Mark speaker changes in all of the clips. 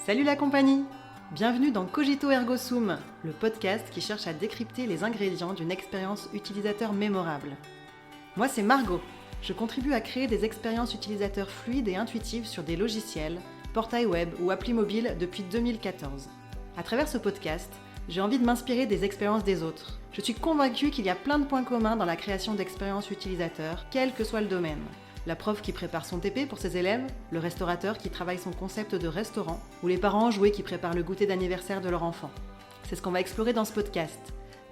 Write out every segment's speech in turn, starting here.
Speaker 1: Salut la compagnie! Bienvenue dans Cogito Ergo Sum, le podcast qui cherche à décrypter les ingrédients d'une expérience utilisateur mémorable. Moi c'est Margot, je contribue à créer des expériences utilisateurs fluides et intuitives sur des logiciels, portails web ou applis mobiles depuis 2014. À travers ce podcast, j'ai envie de m'inspirer des expériences des autres. Je suis convaincue qu'il y a plein de points communs dans la création d'expériences utilisateurs, quel que soit le domaine. La prof qui prépare son TP pour ses élèves, le restaurateur qui travaille son concept de restaurant, ou les parents enjoués qui préparent le goûter d'anniversaire de leur enfant. C'est ce qu'on va explorer dans ce podcast.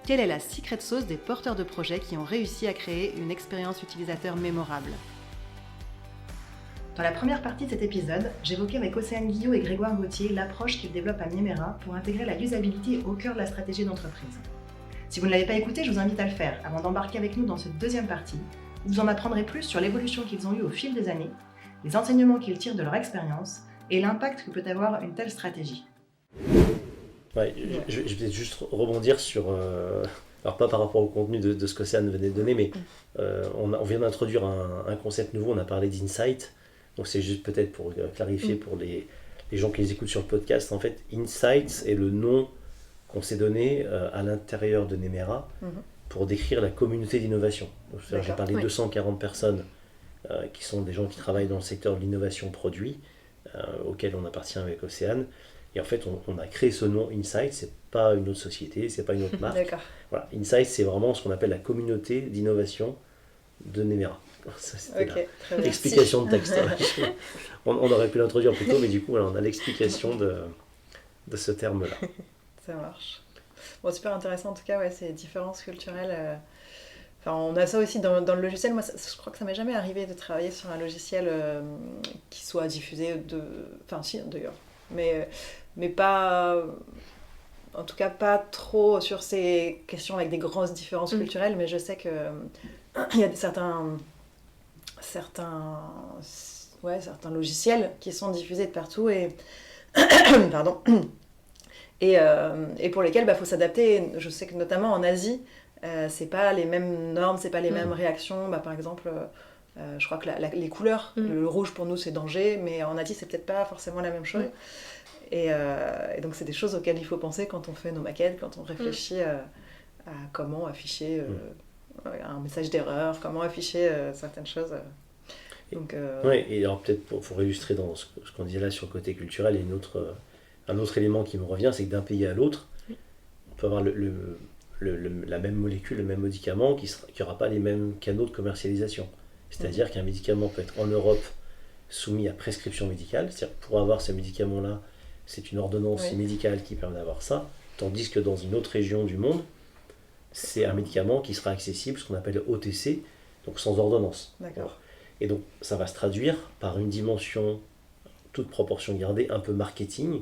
Speaker 1: Quelle est la secret sauce des porteurs de projets qui ont réussi à créer une expérience utilisateur mémorable? Dans la première partie de cet épisode, j'évoquais avec Océane Guillot et Grégoire Gauthier l'approche qu'ils développent à Nemera pour intégrer la usabilité au cœur de la stratégie d'entreprise. Si vous ne l'avez pas écouté, je vous invite à le faire avant d'embarquer avec nous dans cette deuxième partie. Vous en apprendrez plus sur l'évolution qu'ils ont eue au fil des années, les enseignements qu'ils tirent de leur expérience et l'impact que peut avoir une telle stratégie.
Speaker 2: Ouais, je vais peut-être juste rebondir sur, alors pas par rapport au contenu de ce qu'Océane venait de donner, mais on vient d'introduire un concept nouveau, on a parlé d'insight, donc c'est juste peut-être pour clarifier pour les gens qui les écoutent sur le podcast, en fait, Insights est le nom qu'on s'est donné à l'intérieur de Nemera, pour décrire la communauté d'innovation. J'ai parlé de 240 personnes qui sont des gens qui travaillent dans le secteur de l'innovation produit, auquel on appartient avec Océane. Et en fait, on a créé ce nom Insight, c'est pas une autre société, c'est pas une autre marque.
Speaker 1: D'accord.
Speaker 2: Voilà, Insight, c'est vraiment ce qu'on appelle la communauté d'innovation de Nemera. Ça, c'était l'explication de texte. on aurait pu l'introduire plus tôt, mais du coup, voilà, on a l'explication de ce terme-là.
Speaker 3: Ça marche. Bon, super intéressant en tout cas, ouais, ces différences culturelles. Enfin, on a ça aussi dans le logiciel. Moi, je crois que ça m'est jamais arrivé de travailler sur un logiciel qui soit diffusé de... Enfin, si, d'ailleurs. Mais pas... En tout cas, pas trop sur ces questions avec des grosses différences culturelles, mais je sais qu'il y a certains logiciels qui sont diffusés de partout et... Pardon. Et pour lesquels il faut s'adapter. Je sais que notamment en Asie, c'est pas les mêmes normes, c'est pas les mêmes réactions. Par exemple, je crois que les couleurs, le rouge pour nous c'est danger, mais en Asie c'est peut-être pas forcément la même chose. Et donc c'est des choses auxquelles il faut penser quand on fait nos maquettes, quand on réfléchit à comment afficher un message d'erreur, comment afficher certaines choses. Donc,
Speaker 2: Oui, et alors peut-être pour illustrer dans ce qu'on disait là sur le côté culturel, il y a un autre élément qui me revient, c'est que d'un pays à l'autre, on peut avoir la même molécule, le même médicament qui n'aura pas les mêmes canaux de commercialisation. C'est-à-dire qu'un médicament peut être en Europe soumis à prescription médicale, c'est-à-dire que pour avoir ce médicament-là, c'est une ordonnance médicale qui permet d'avoir ça, tandis que dans une autre région du monde, c'est un médicament qui sera accessible, ce qu'on appelle OTC, donc sans ordonnance.
Speaker 3: D'accord.
Speaker 2: Et donc ça va se traduire par une dimension, toute proportion gardée, un peu marketing.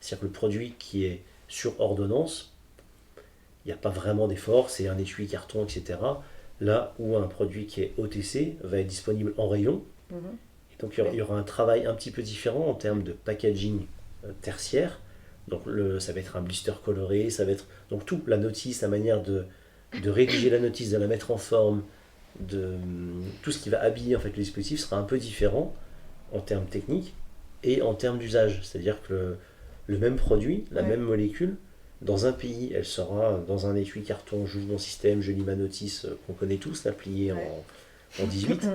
Speaker 2: C'est-à-dire que le produit qui est sur ordonnance, il n'y a pas vraiment d'effort, c'est un étui, carton, etc. Là où un produit qui est OTC va être disponible en rayon. Et donc il y aura un travail un petit peu différent en termes de packaging tertiaire. Donc ça va être un blister coloré, ça va être donc tout, la notice, la manière de rédiger la notice, de la mettre en forme, tout ce qui va habiller en fait, le dispositif sera un peu différent en termes techniques et en termes d'usage. C'est-à-dire que le même produit, la même molécule, dans un pays, elle sera dans un étui carton, j'ouvre mon système, je lis ma notice qu'on connaît tous, la pliée en 18.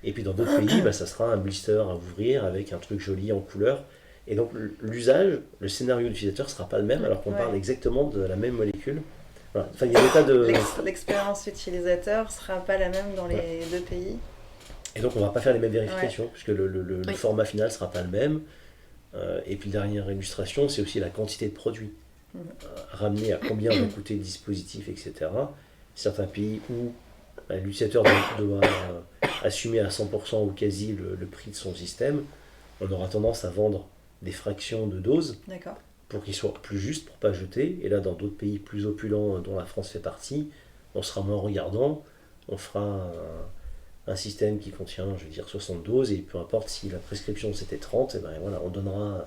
Speaker 2: Et puis dans d'autres pays, ça sera un blister à ouvrir avec un truc joli en couleur. Et donc l'usage, le scénario d'utilisateur ne sera pas le même alors qu'on parle exactement de la même molécule. Voilà. Enfin, il y a des tas de...
Speaker 3: L'expérience utilisateur ne sera pas la même dans les deux pays.
Speaker 2: Et donc on ne va pas faire les mêmes vérifications puisque le format final ne sera pas le même. Et puis dernière illustration, c'est aussi la quantité de produits. Ramener à combien va coûter le dispositif, etc. Certains pays où l'utilisateur doit assumer à 100% ou quasi le prix de son système, on aura tendance à vendre des fractions de doses pour qu'il soit plus juste, pour ne pas jeter. Et là, dans d'autres pays plus opulents, dont la France fait partie, on sera moins regardant, on fera un système qui contient, 60 doses, et peu importe si la prescription c'était 30, et voilà, on donnera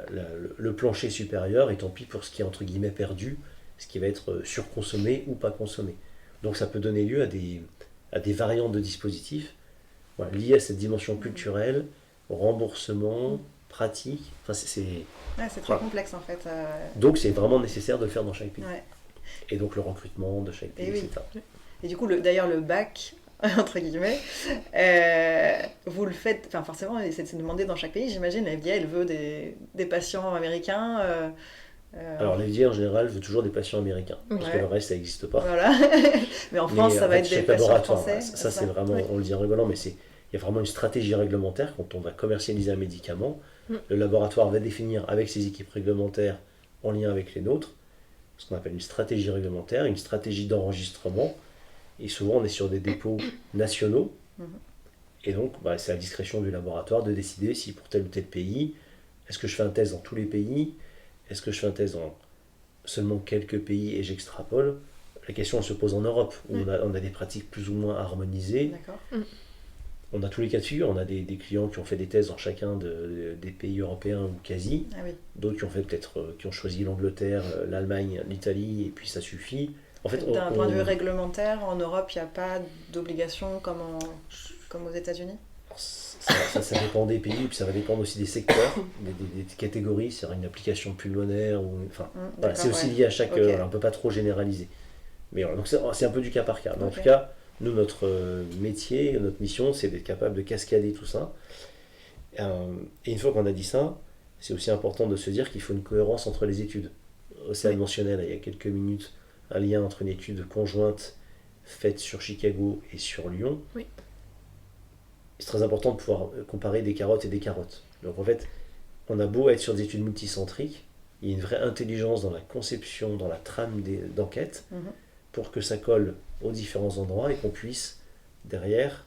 Speaker 2: le plancher supérieur, et tant pis pour ce qui est entre guillemets perdu, ce qui va être surconsommé ou pas consommé. Donc ça peut donner lieu à des variantes de dispositifs liées à cette dimension culturelle, au remboursement, pratique. Enfin,
Speaker 3: C'est très
Speaker 2: voilà.
Speaker 3: complexe en fait.
Speaker 2: Donc c'est vraiment nécessaire de le faire dans chaque pays.
Speaker 3: Ouais.
Speaker 2: Et donc le recrutement de chaque pays,
Speaker 3: Et oui.
Speaker 2: etc.
Speaker 3: Et du coup, d'ailleurs, le bac, entre guillemets, vous le faites, enfin forcément, c'est demandé dans chaque pays, j'imagine. La FDA, elle veut des patients américains.
Speaker 2: Alors l'FDA en général veut toujours des patients américains, parce que
Speaker 3: Ouais.
Speaker 2: le reste ça n'existe pas.
Speaker 3: Voilà. Mais en France, ça
Speaker 2: en
Speaker 3: va
Speaker 2: fait,
Speaker 3: être des
Speaker 2: chaque
Speaker 3: patients
Speaker 2: laboratoire,
Speaker 3: français.
Speaker 2: ça c'est vraiment,
Speaker 3: Oui.
Speaker 2: on le dit en rigolant, mais il y a vraiment une stratégie réglementaire quand on va commercialiser un médicament. Le laboratoire va définir avec ses équipes réglementaires en lien avec les nôtres ce qu'on appelle une stratégie réglementaire, une stratégie d'enregistrement. Et souvent on est sur des dépôts nationaux. Et donc c'est à la discrétion du laboratoire de décider si pour tel ou tel pays, est-ce que je fais un test dans tous les pays, est-ce que je fais un test dans seulement quelques pays et j'extrapole. La question elle se pose en Europe, où on a des pratiques plus ou moins harmonisées.
Speaker 3: D'accord.
Speaker 2: On a tous les cas de figure, on a des clients qui ont fait des tests dans chacun des pays européens ou quasi,
Speaker 3: Ah oui.
Speaker 2: d'autres qui ont fait qui ont choisi l'Angleterre, l'Allemagne, l'Italie, et puis ça suffit. En fait,
Speaker 3: D'un point de vue réglementaire, en Europe, il n'y a pas d'obligation comme aux États-Unis.
Speaker 2: Ça dépend des pays, et puis ça va dépendre aussi des secteurs, des catégories, c'est-à-dire une application pulmonaire, voilà, c'est aussi lié à chaque...
Speaker 3: Okay.
Speaker 2: on ne peut pas trop généraliser. Mais voilà, donc c'est un peu du cas par cas. Mais en
Speaker 3: Okay.
Speaker 2: tout cas, nous, notre métier, notre mission, c'est d'être capable de cascader tout ça. Et une fois qu'on a dit ça, c'est aussi important de se dire qu'il faut une cohérence entre les études. Océane mentionnait il y a quelques minutes un lien entre une étude conjointe faite sur Chicago et sur Lyon.
Speaker 4: Oui.
Speaker 2: C'est très important de pouvoir comparer des carottes et des carottes. Donc en fait, on a beau être sur des études multicentriques, il y a une vraie intelligence dans la conception, dans la trame d'enquête, pour que ça colle aux différents endroits et qu'on puisse, derrière,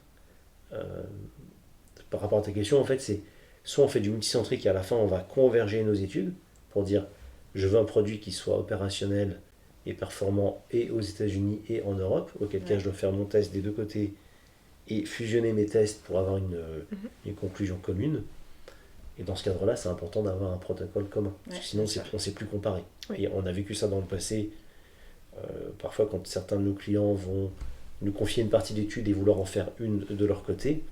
Speaker 2: par rapport à ta question, en fait, c'est soit on fait du multicentrique et à la fin on va converger nos études pour dire je veux un produit qui soit opérationnel et performant et aux États-Unis et en Europe, auquel cas je dois faire mon test des deux côtés et fusionner mes tests pour avoir une conclusion commune. Et dans ce cadre-là, c'est important d'avoir un protocole commun, parce que sinon on ne sait plus comparer.
Speaker 4: Oui.
Speaker 2: Et on a vécu ça dans le passé, parfois quand certains de nos clients vont nous confier une partie d'études et vouloir en faire une de leur côté,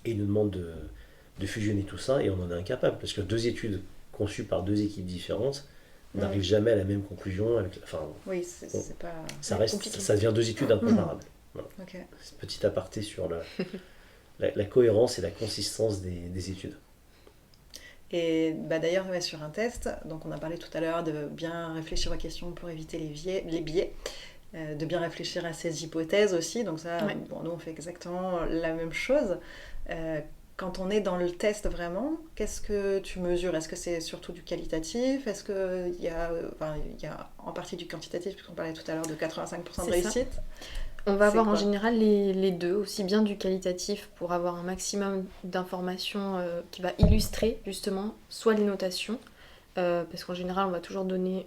Speaker 2: et ils nous demandent de fusionner tout ça, et on en est incapable, parce que deux études conçues par deux équipes différentes n'arrivent jamais à la même conclusion.
Speaker 3: Oui, c'est pas...
Speaker 2: Ça devient deux études incomparables. Voilà.
Speaker 3: Okay.
Speaker 2: C'est petit aparté sur la cohérence et la consistance des études.
Speaker 3: Et d'ailleurs, sur un test, donc on a parlé tout à l'heure de bien réfléchir aux questions pour éviter les biais, de bien réfléchir à ses hypothèses aussi. Donc ça, nous on fait exactement la même chose. Quand on est dans le test vraiment, qu'est-ce que tu mesures ? Est-ce que c'est surtout du qualitatif ? Est-ce qu'il y a en partie du quantitatif, puisqu'on parlait tout à l'heure de 85% de réussite ?
Speaker 4: On va avoir en général les deux, aussi bien du qualitatif pour avoir un maximum d'informations qui va illustrer justement soit les notations, parce qu'en général on va toujours demander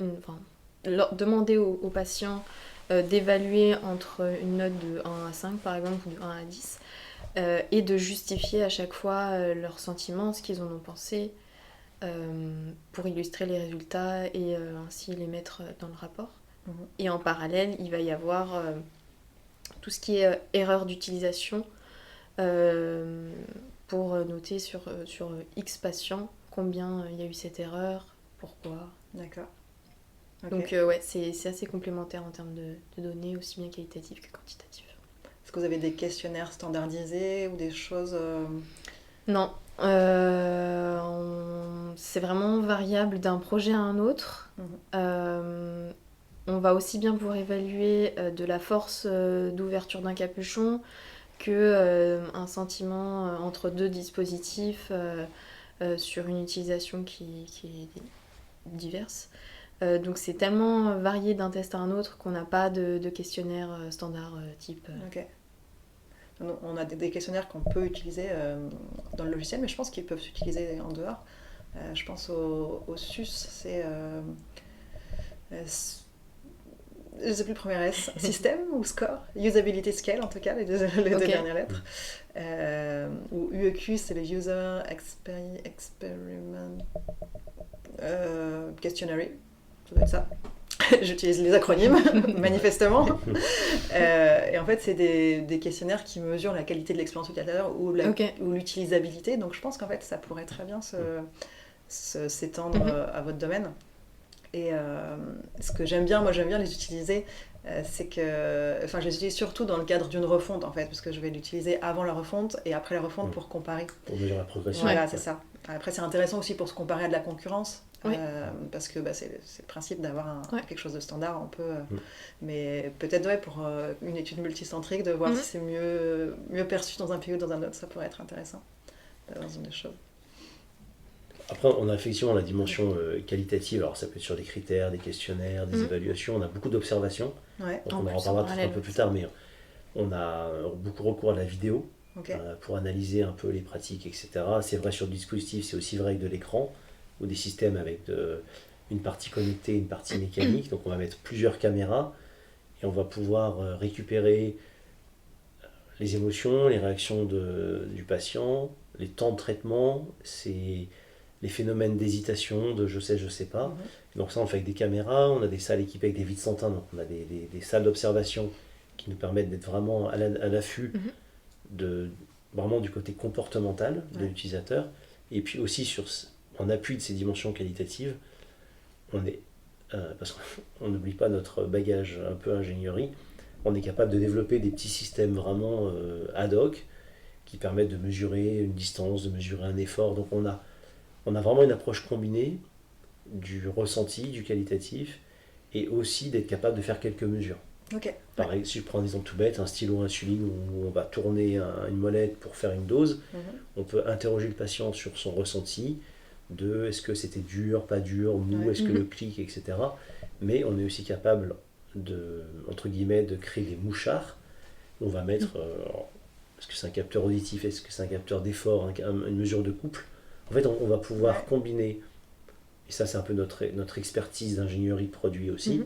Speaker 4: aux patients d'évaluer entre une note de 1 à 5 par exemple, ou de 1 à 10, et de justifier à chaque fois leurs sentiments, ce qu'ils en ont pensé, pour illustrer les résultats et ainsi les mettre dans le rapport. Et en parallèle, il va y avoir tout ce qui est erreur d'utilisation pour noter sur X patients combien il y a eu cette erreur, pourquoi.
Speaker 3: D'accord.
Speaker 4: Okay. Donc c'est assez complémentaire en termes de données, aussi bien qualitatives que quantitatives.
Speaker 3: Est-ce que vous avez des questionnaires standardisés ou des choses...
Speaker 4: Non. C'est vraiment variable d'un projet à un autre. On va aussi bien pour évaluer de la force d'ouverture d'un capuchon que un sentiment entre deux dispositifs sur une utilisation qui est diverse. Donc c'est tellement varié d'un test à un autre qu'on n'a pas de questionnaire standard type.
Speaker 3: Ok. On a des questionnaires qu'on peut utiliser dans le logiciel, mais je pense qu'ils peuvent s'utiliser en dehors. Je pense au SUS, c'est... je ne sais plus le premier S, système ou score, usability scale en tout cas, les deux dernières lettres. Ou UEQ, c'est le user experiment questionnaire, ça doit être ça. J'utilise les acronymes, manifestement. Et en fait, c'est des questionnaires qui mesurent la qualité de l'expérience utilisateur ou l'utilisabilité. Donc je pense qu'en fait, ça pourrait très bien s'étendre à votre domaine. Et ce que j'aime bien, moi j'aime bien les utiliser, c'est que, enfin je les utilise surtout dans le cadre d'une refonte en fait, parce que je vais l'utiliser avant la refonte et après la refonte pour comparer.
Speaker 2: Pour mesurer la progression.
Speaker 3: Voilà, c'est ça. Après c'est intéressant aussi pour se comparer à de la concurrence, parce que c'est le principe d'avoir quelque chose de standard, on peut, mais peut-être pour une étude multicentrique, de voir si c'est mieux perçu dans un pays ou dans un autre, ça pourrait être intéressant d'avoir ce genre de choses.
Speaker 2: Après, on a effectivement la dimension qualitative, alors ça peut être sur des critères, des questionnaires, des évaluations, on a beaucoup d'observations, donc on en reparlera peut-être un peu plus tard, mais on a beaucoup recours à la vidéo pour analyser un peu les pratiques, etc. C'est vrai sur le dispositif, c'est aussi vrai avec de l'écran, ou des systèmes avec une partie connectée, une partie mécanique, donc on va mettre plusieurs caméras, et on va pouvoir récupérer les émotions, les réactions du patient, les temps de traitement, les phénomènes d'hésitation, de je sais pas. Donc ça on le fait avec des caméras, on a des salles équipées avec des vides sans teint, donc on a des salles d'observation qui nous permettent d'être vraiment à l'affût vraiment du côté comportemental de l'utilisateur, et puis aussi en appui de ces dimensions qualitatives, parce qu'on n'oublie pas notre bagage un peu ingénierie, on est capable de développer des petits systèmes vraiment ad hoc qui permettent de mesurer une distance, de mesurer un effort, donc on a vraiment une approche combinée du ressenti, du qualitatif, et aussi d'être capable de faire quelques mesures. Pareil, si je prends un exemple tout bête, un stylo insuline où on va tourner une molette pour faire une dose, on peut interroger le patient sur son ressenti, de est-ce que c'était dur, pas dur, mou, est-ce que le clic, etc. Mais on est aussi capable entre guillemets, de créer des mouchards. On va mettre, est-ce que c'est un capteur auditif, est-ce que c'est un capteur d'effort, une mesure de couple. En fait, on va pouvoir combiner, et ça c'est un peu notre expertise d'ingénierie de produit aussi,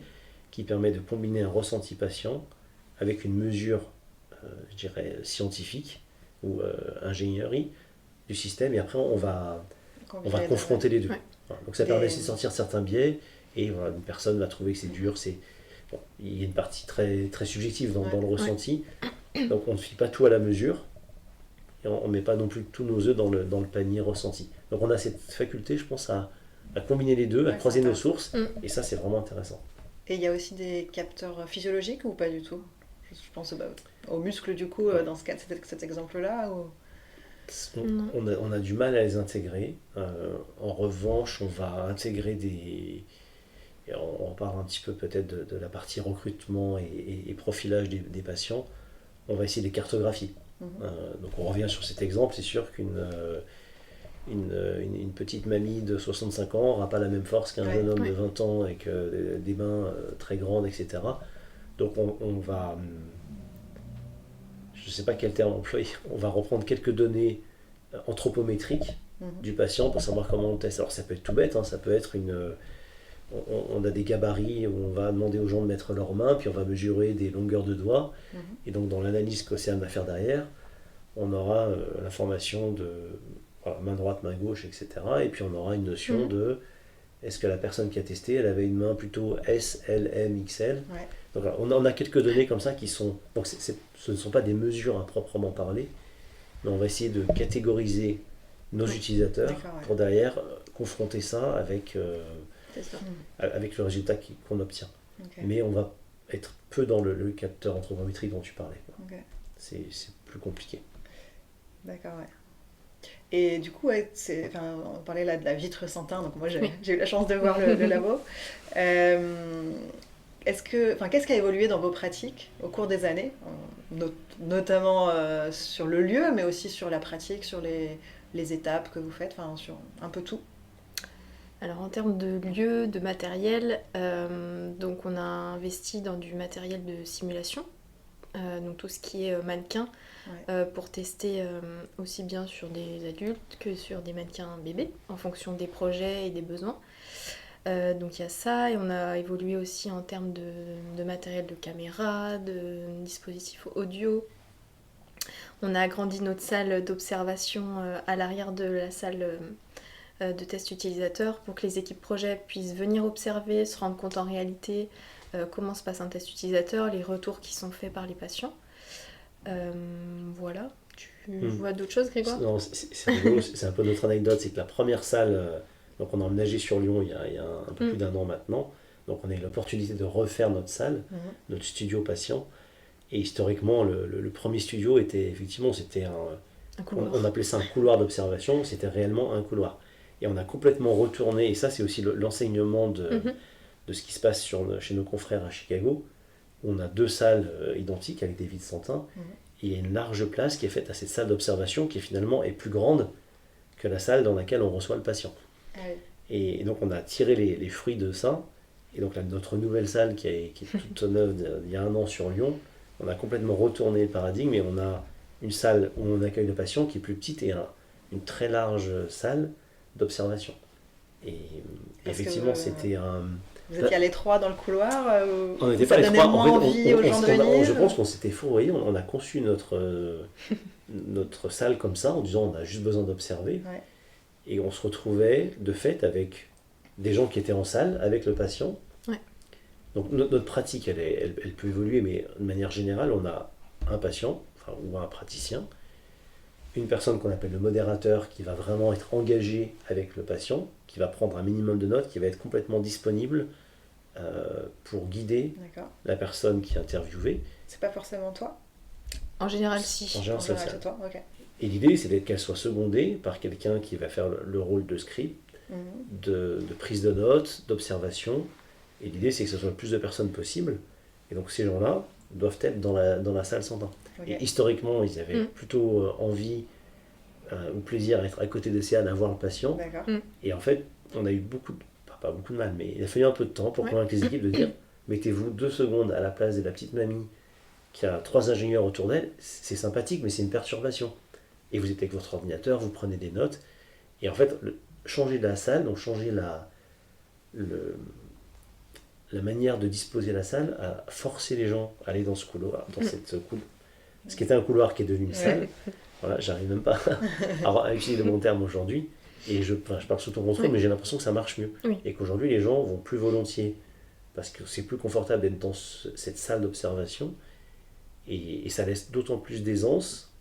Speaker 2: qui permet de combiner un ressenti patient avec une mesure, je dirais, scientifique ou ingénierie du système, et après on va confronter les deux. Voilà. Donc ça permet de sortir certains biais, et voilà, une personne va trouver que c'est dur, il y a une partie très, très subjective dans le ressenti, donc on ne fie pas tout à la mesure, et on ne met pas non plus tous nos œufs dans le panier ressenti. Donc on a cette faculté, je pense, à combiner les deux, à croiser nos sources, et ça c'est vraiment intéressant.
Speaker 3: Et il y a aussi des capteurs physiologiques ou pas du tout ? Je pense aux muscles du coup, dans cet exemple-là ou...
Speaker 2: On a du mal à les intégrer. En revanche, on va intégrer on parle un petit peu peut-être de la partie recrutement et profilage des patients. On va essayer de les cartographier. Donc on revient sur cet exemple, c'est sûr qu'une petite mamie de 65 ans n'aura pas la même force qu'un jeune homme de 20 ans avec des mains très grandes, etc. Donc on va, je ne sais pas quel terme employer, on va reprendre quelques données anthropométriques du patient pour savoir comment on teste. Alors ça peut être tout bête, ça peut être on a des gabarits où on va demander aux gens de mettre leurs mains, puis on va mesurer des longueurs de doigts, et donc dans l'analyse qu'Océane va faire derrière, on aura l'information de main droite, main gauche, etc. Et puis on aura une notion de est-ce que la personne qui a testé, elle avait une main plutôt S, L, M, XL. Donc on a quelques données comme ça qui sont... Donc ce ne sont pas des mesures à proprement parler, mais on va essayer de catégoriser nos utilisateurs pour derrière confronter ça avec le résultat qu'on obtient. Mais on va être peu dans le capteur anthropométrique dont tu parlais. C'est plus compliqué.
Speaker 3: D'accord, Et du coup, on parlait là de la vitre sans teint, donc moi j'ai eu la chance de voir le labo. Qu'est-ce qui a évolué dans vos pratiques au cours des années, notamment sur le lieu, mais aussi sur la pratique, sur les étapes que vous faites, sur un peu tout?
Speaker 4: Alors en termes de lieu, de matériel, donc on a investi dans du matériel de simulation, donc tout ce qui est mannequin, pour tester aussi bien sur des adultes que sur des mannequins bébés, en fonction des projets et des besoins. Donc il y a ça, et on a évolué aussi en termes de matériel de caméra, de dispositifs audio. On a agrandi notre salle d'observation à l'arrière de la salle de tests utilisateurs pour que les équipes projet puissent venir observer, se rendre compte en réalité comment se passe un test utilisateur, les retours qui sont faits par les patients. Voilà. Tu vois d'autres choses, Grégoire?
Speaker 2: Non, c'est rigolo, c'est un peu notre anecdote, c'est que la première salle, donc on a emménagé sur Lyon il y a un peu plus d'1 an maintenant, donc on a eu l'opportunité de refaire notre salle, notre studio patient, et historiquement le premier studio était effectivement, c'était
Speaker 4: Un couloir.
Speaker 2: on appelait ça un couloir d'observation, c'était réellement un couloir. Et on a complètement retourné, et ça c'est aussi l'enseignement de ce qui se passe chez nos confrères à Chicago, où on a 2 salles identiques avec des vides sans teint, et il y a une large place qui est faite à cette salle d'observation qui finalement est plus grande que la salle dans laquelle on reçoit le patient.
Speaker 3: Ah oui.
Speaker 2: Et donc on a tiré les fruits de ça, et donc là, notre nouvelle salle qui est toute neuve il y a 1 an sur Lyon, on a complètement retourné le paradigme, et on a une salle où on accueille le patient qui est plus petite et une très large salle d'observation. Et effectivement, c'était un...
Speaker 3: Vous étiez à l'étroit dans le couloir
Speaker 2: On n'était
Speaker 3: ça
Speaker 2: pas
Speaker 3: donnait
Speaker 2: l'étroit.
Speaker 3: moins envie aux gens de venir.
Speaker 2: Je pense qu'on s'était fourvoyé. On a conçu notre salle comme ça, en disant on a juste besoin d'observer.
Speaker 3: Ouais.
Speaker 2: Et on se retrouvait de fait avec des gens qui étaient en salle, avec le patient.
Speaker 4: Ouais.
Speaker 2: Donc notre pratique, elle peut évoluer, mais de manière générale, on a un patient, ou un praticien, une personne qu'on appelle le modérateur qui va vraiment être engagé avec le patient, qui va prendre un minimum de notes, qui va être complètement disponible pour guider la personne qui est interviewée.
Speaker 3: C'est pas forcément toi?
Speaker 4: En général, si.
Speaker 2: En général,
Speaker 3: c'est toi, ok.
Speaker 2: Et l'idée, c'est qu'elle soit secondée par quelqu'un qui va faire le rôle de script, de prise de notes, d'observation. Et l'idée, c'est que ce soit le plus de personnes possible. Et donc ces gens-là doivent être dans la salle sans teint. Okay. Et historiquement, ils avaient plutôt envie ou plaisir à être à côté d'Océane, à voir le patient. Et en fait, on a eu pas beaucoup de mal, mais il a fallu un peu de temps pour convaincre les équipes de dire mettez-vous 2 secondes à la place de la petite mamie qui a 3 ingénieurs autour d'elle, c'est sympathique, mais c'est une perturbation. Et vous êtes avec votre ordinateur, vous prenez des notes. Et en fait, changer la salle, donc changer la manière de disposer la salle, a forcé les gens à aller dans ce couloir, ce qui était un couloir qui est devenu une salle. Voilà, j'arrive même pas à utiliser le bon terme aujourd'hui. Et je parle sous ton contrôle, mais j'ai l'impression que ça marche mieux. Et qu'aujourd'hui, les gens vont plus volontiers, parce que c'est plus confortable d'être dans cette salle d'observation. Et ça laisse d'autant plus d'aisance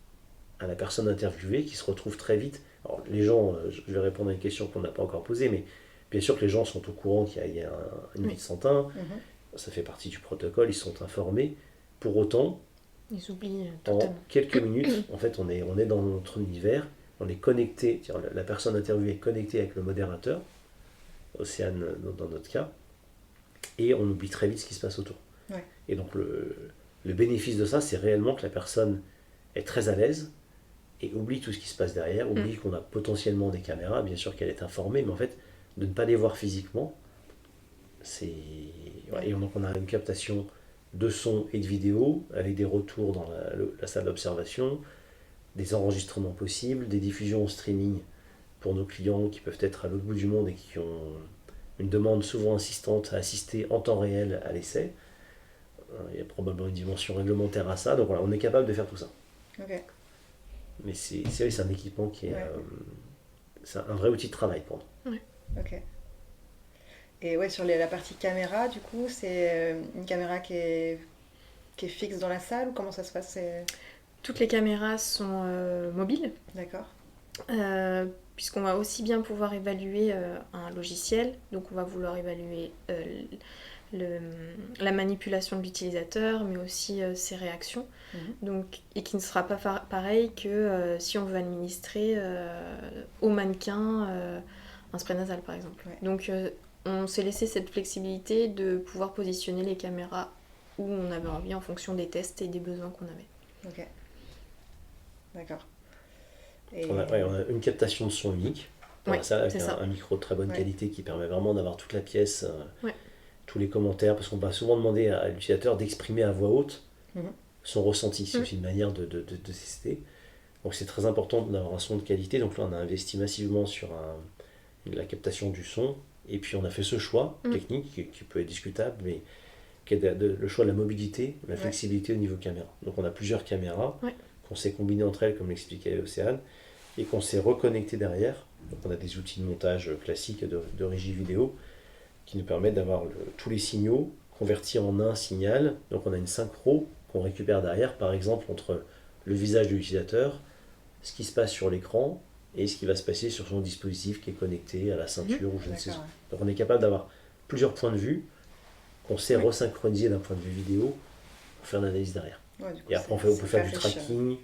Speaker 2: à la personne interviewée qui se retrouve très vite. Alors, les gens, je vais répondre à une question qu'on n'a pas encore posée, mais bien sûr que les gens sont au courant qu'il y a une vide sans teint. Ça fait partie du protocole, ils sont informés. Pour autant,
Speaker 4: ils oublient
Speaker 2: en
Speaker 4: totalement.
Speaker 2: quelques minutes, en fait, on est dans notre univers, on est connecté, la personne interviewée est connectée avec le modérateur, Océane dans notre cas, et on oublie très vite ce qui se passe autour. Et donc le bénéfice de ça, c'est réellement que la personne est très à l'aise et oublie tout ce qui se passe derrière, oublie qu'on a potentiellement des caméras, bien sûr qu'elle est informée, mais en fait, de ne pas les voir physiquement, et donc on a une captation de son et de vidéo, avec des retours dans la salle d'observation, des enregistrements possibles, des diffusions en streaming pour nos clients qui peuvent être à l'autre bout du monde et qui ont une demande souvent insistante à assister en temps réel à l'essai. Il y a probablement une dimension réglementaire à ça, donc voilà, on est capable de faire tout ça. Mais c'est un équipement qui est c'est un vrai outil de travail pour nous.
Speaker 3: Ok. Et sur la partie caméra, du coup, c'est une caméra qui est fixe dans la salle, ou comment ça se passe?
Speaker 4: Toutes les caméras sont mobiles.
Speaker 3: D'accord.
Speaker 4: Puisqu'on va aussi bien pouvoir évaluer un logiciel, donc on va vouloir évaluer la manipulation de l'utilisateur, mais aussi ses réactions, donc, et qui ne sera pas pareil que si on veut administrer au mannequin un spray nasal par exemple. Donc on s'est laissé cette flexibilité de pouvoir positionner les caméras où on avait envie en fonction des tests et des besoins qu'on avait.
Speaker 3: Ok. D'accord.
Speaker 2: On a une captation de son unique dans la salle avec un micro de très bonne qualité qui permet vraiment d'avoir toute la pièce, tous les commentaires, parce qu'on va souvent demander à l'utilisateur d'exprimer à voix haute son ressenti. C'est aussi une manière de tester. Donc c'est très important d'avoir un son de qualité. Donc là on a investi massivement sur la captation du son, et puis on a fait ce choix technique qui peut être discutable, mais qui est le choix de la mobilité, la flexibilité au niveau caméra. Donc on a plusieurs caméras qu'on s'est combinées entre elles, comme l'expliquait Océane, et qu'on s'est reconnecté derrière Donc on a des outils de montage classiques de régie vidéo qui nous permettent d'avoir tous les signaux convertis en un signal. Donc on a une synchro qu'on récupère derrière, par exemple, entre le visage de l'utilisateur, ce qui se passe sur l'écran et ce qui va se passer sur son dispositif qui est connecté à la ceinture ou je ne sais où. Donc on est capable d'avoir plusieurs points de vue qu'on sait resynchroniser d'un point de vue vidéo pour faire l'analyse derrière.
Speaker 3: Ouais, coup,
Speaker 2: et après on peut faire du tracking.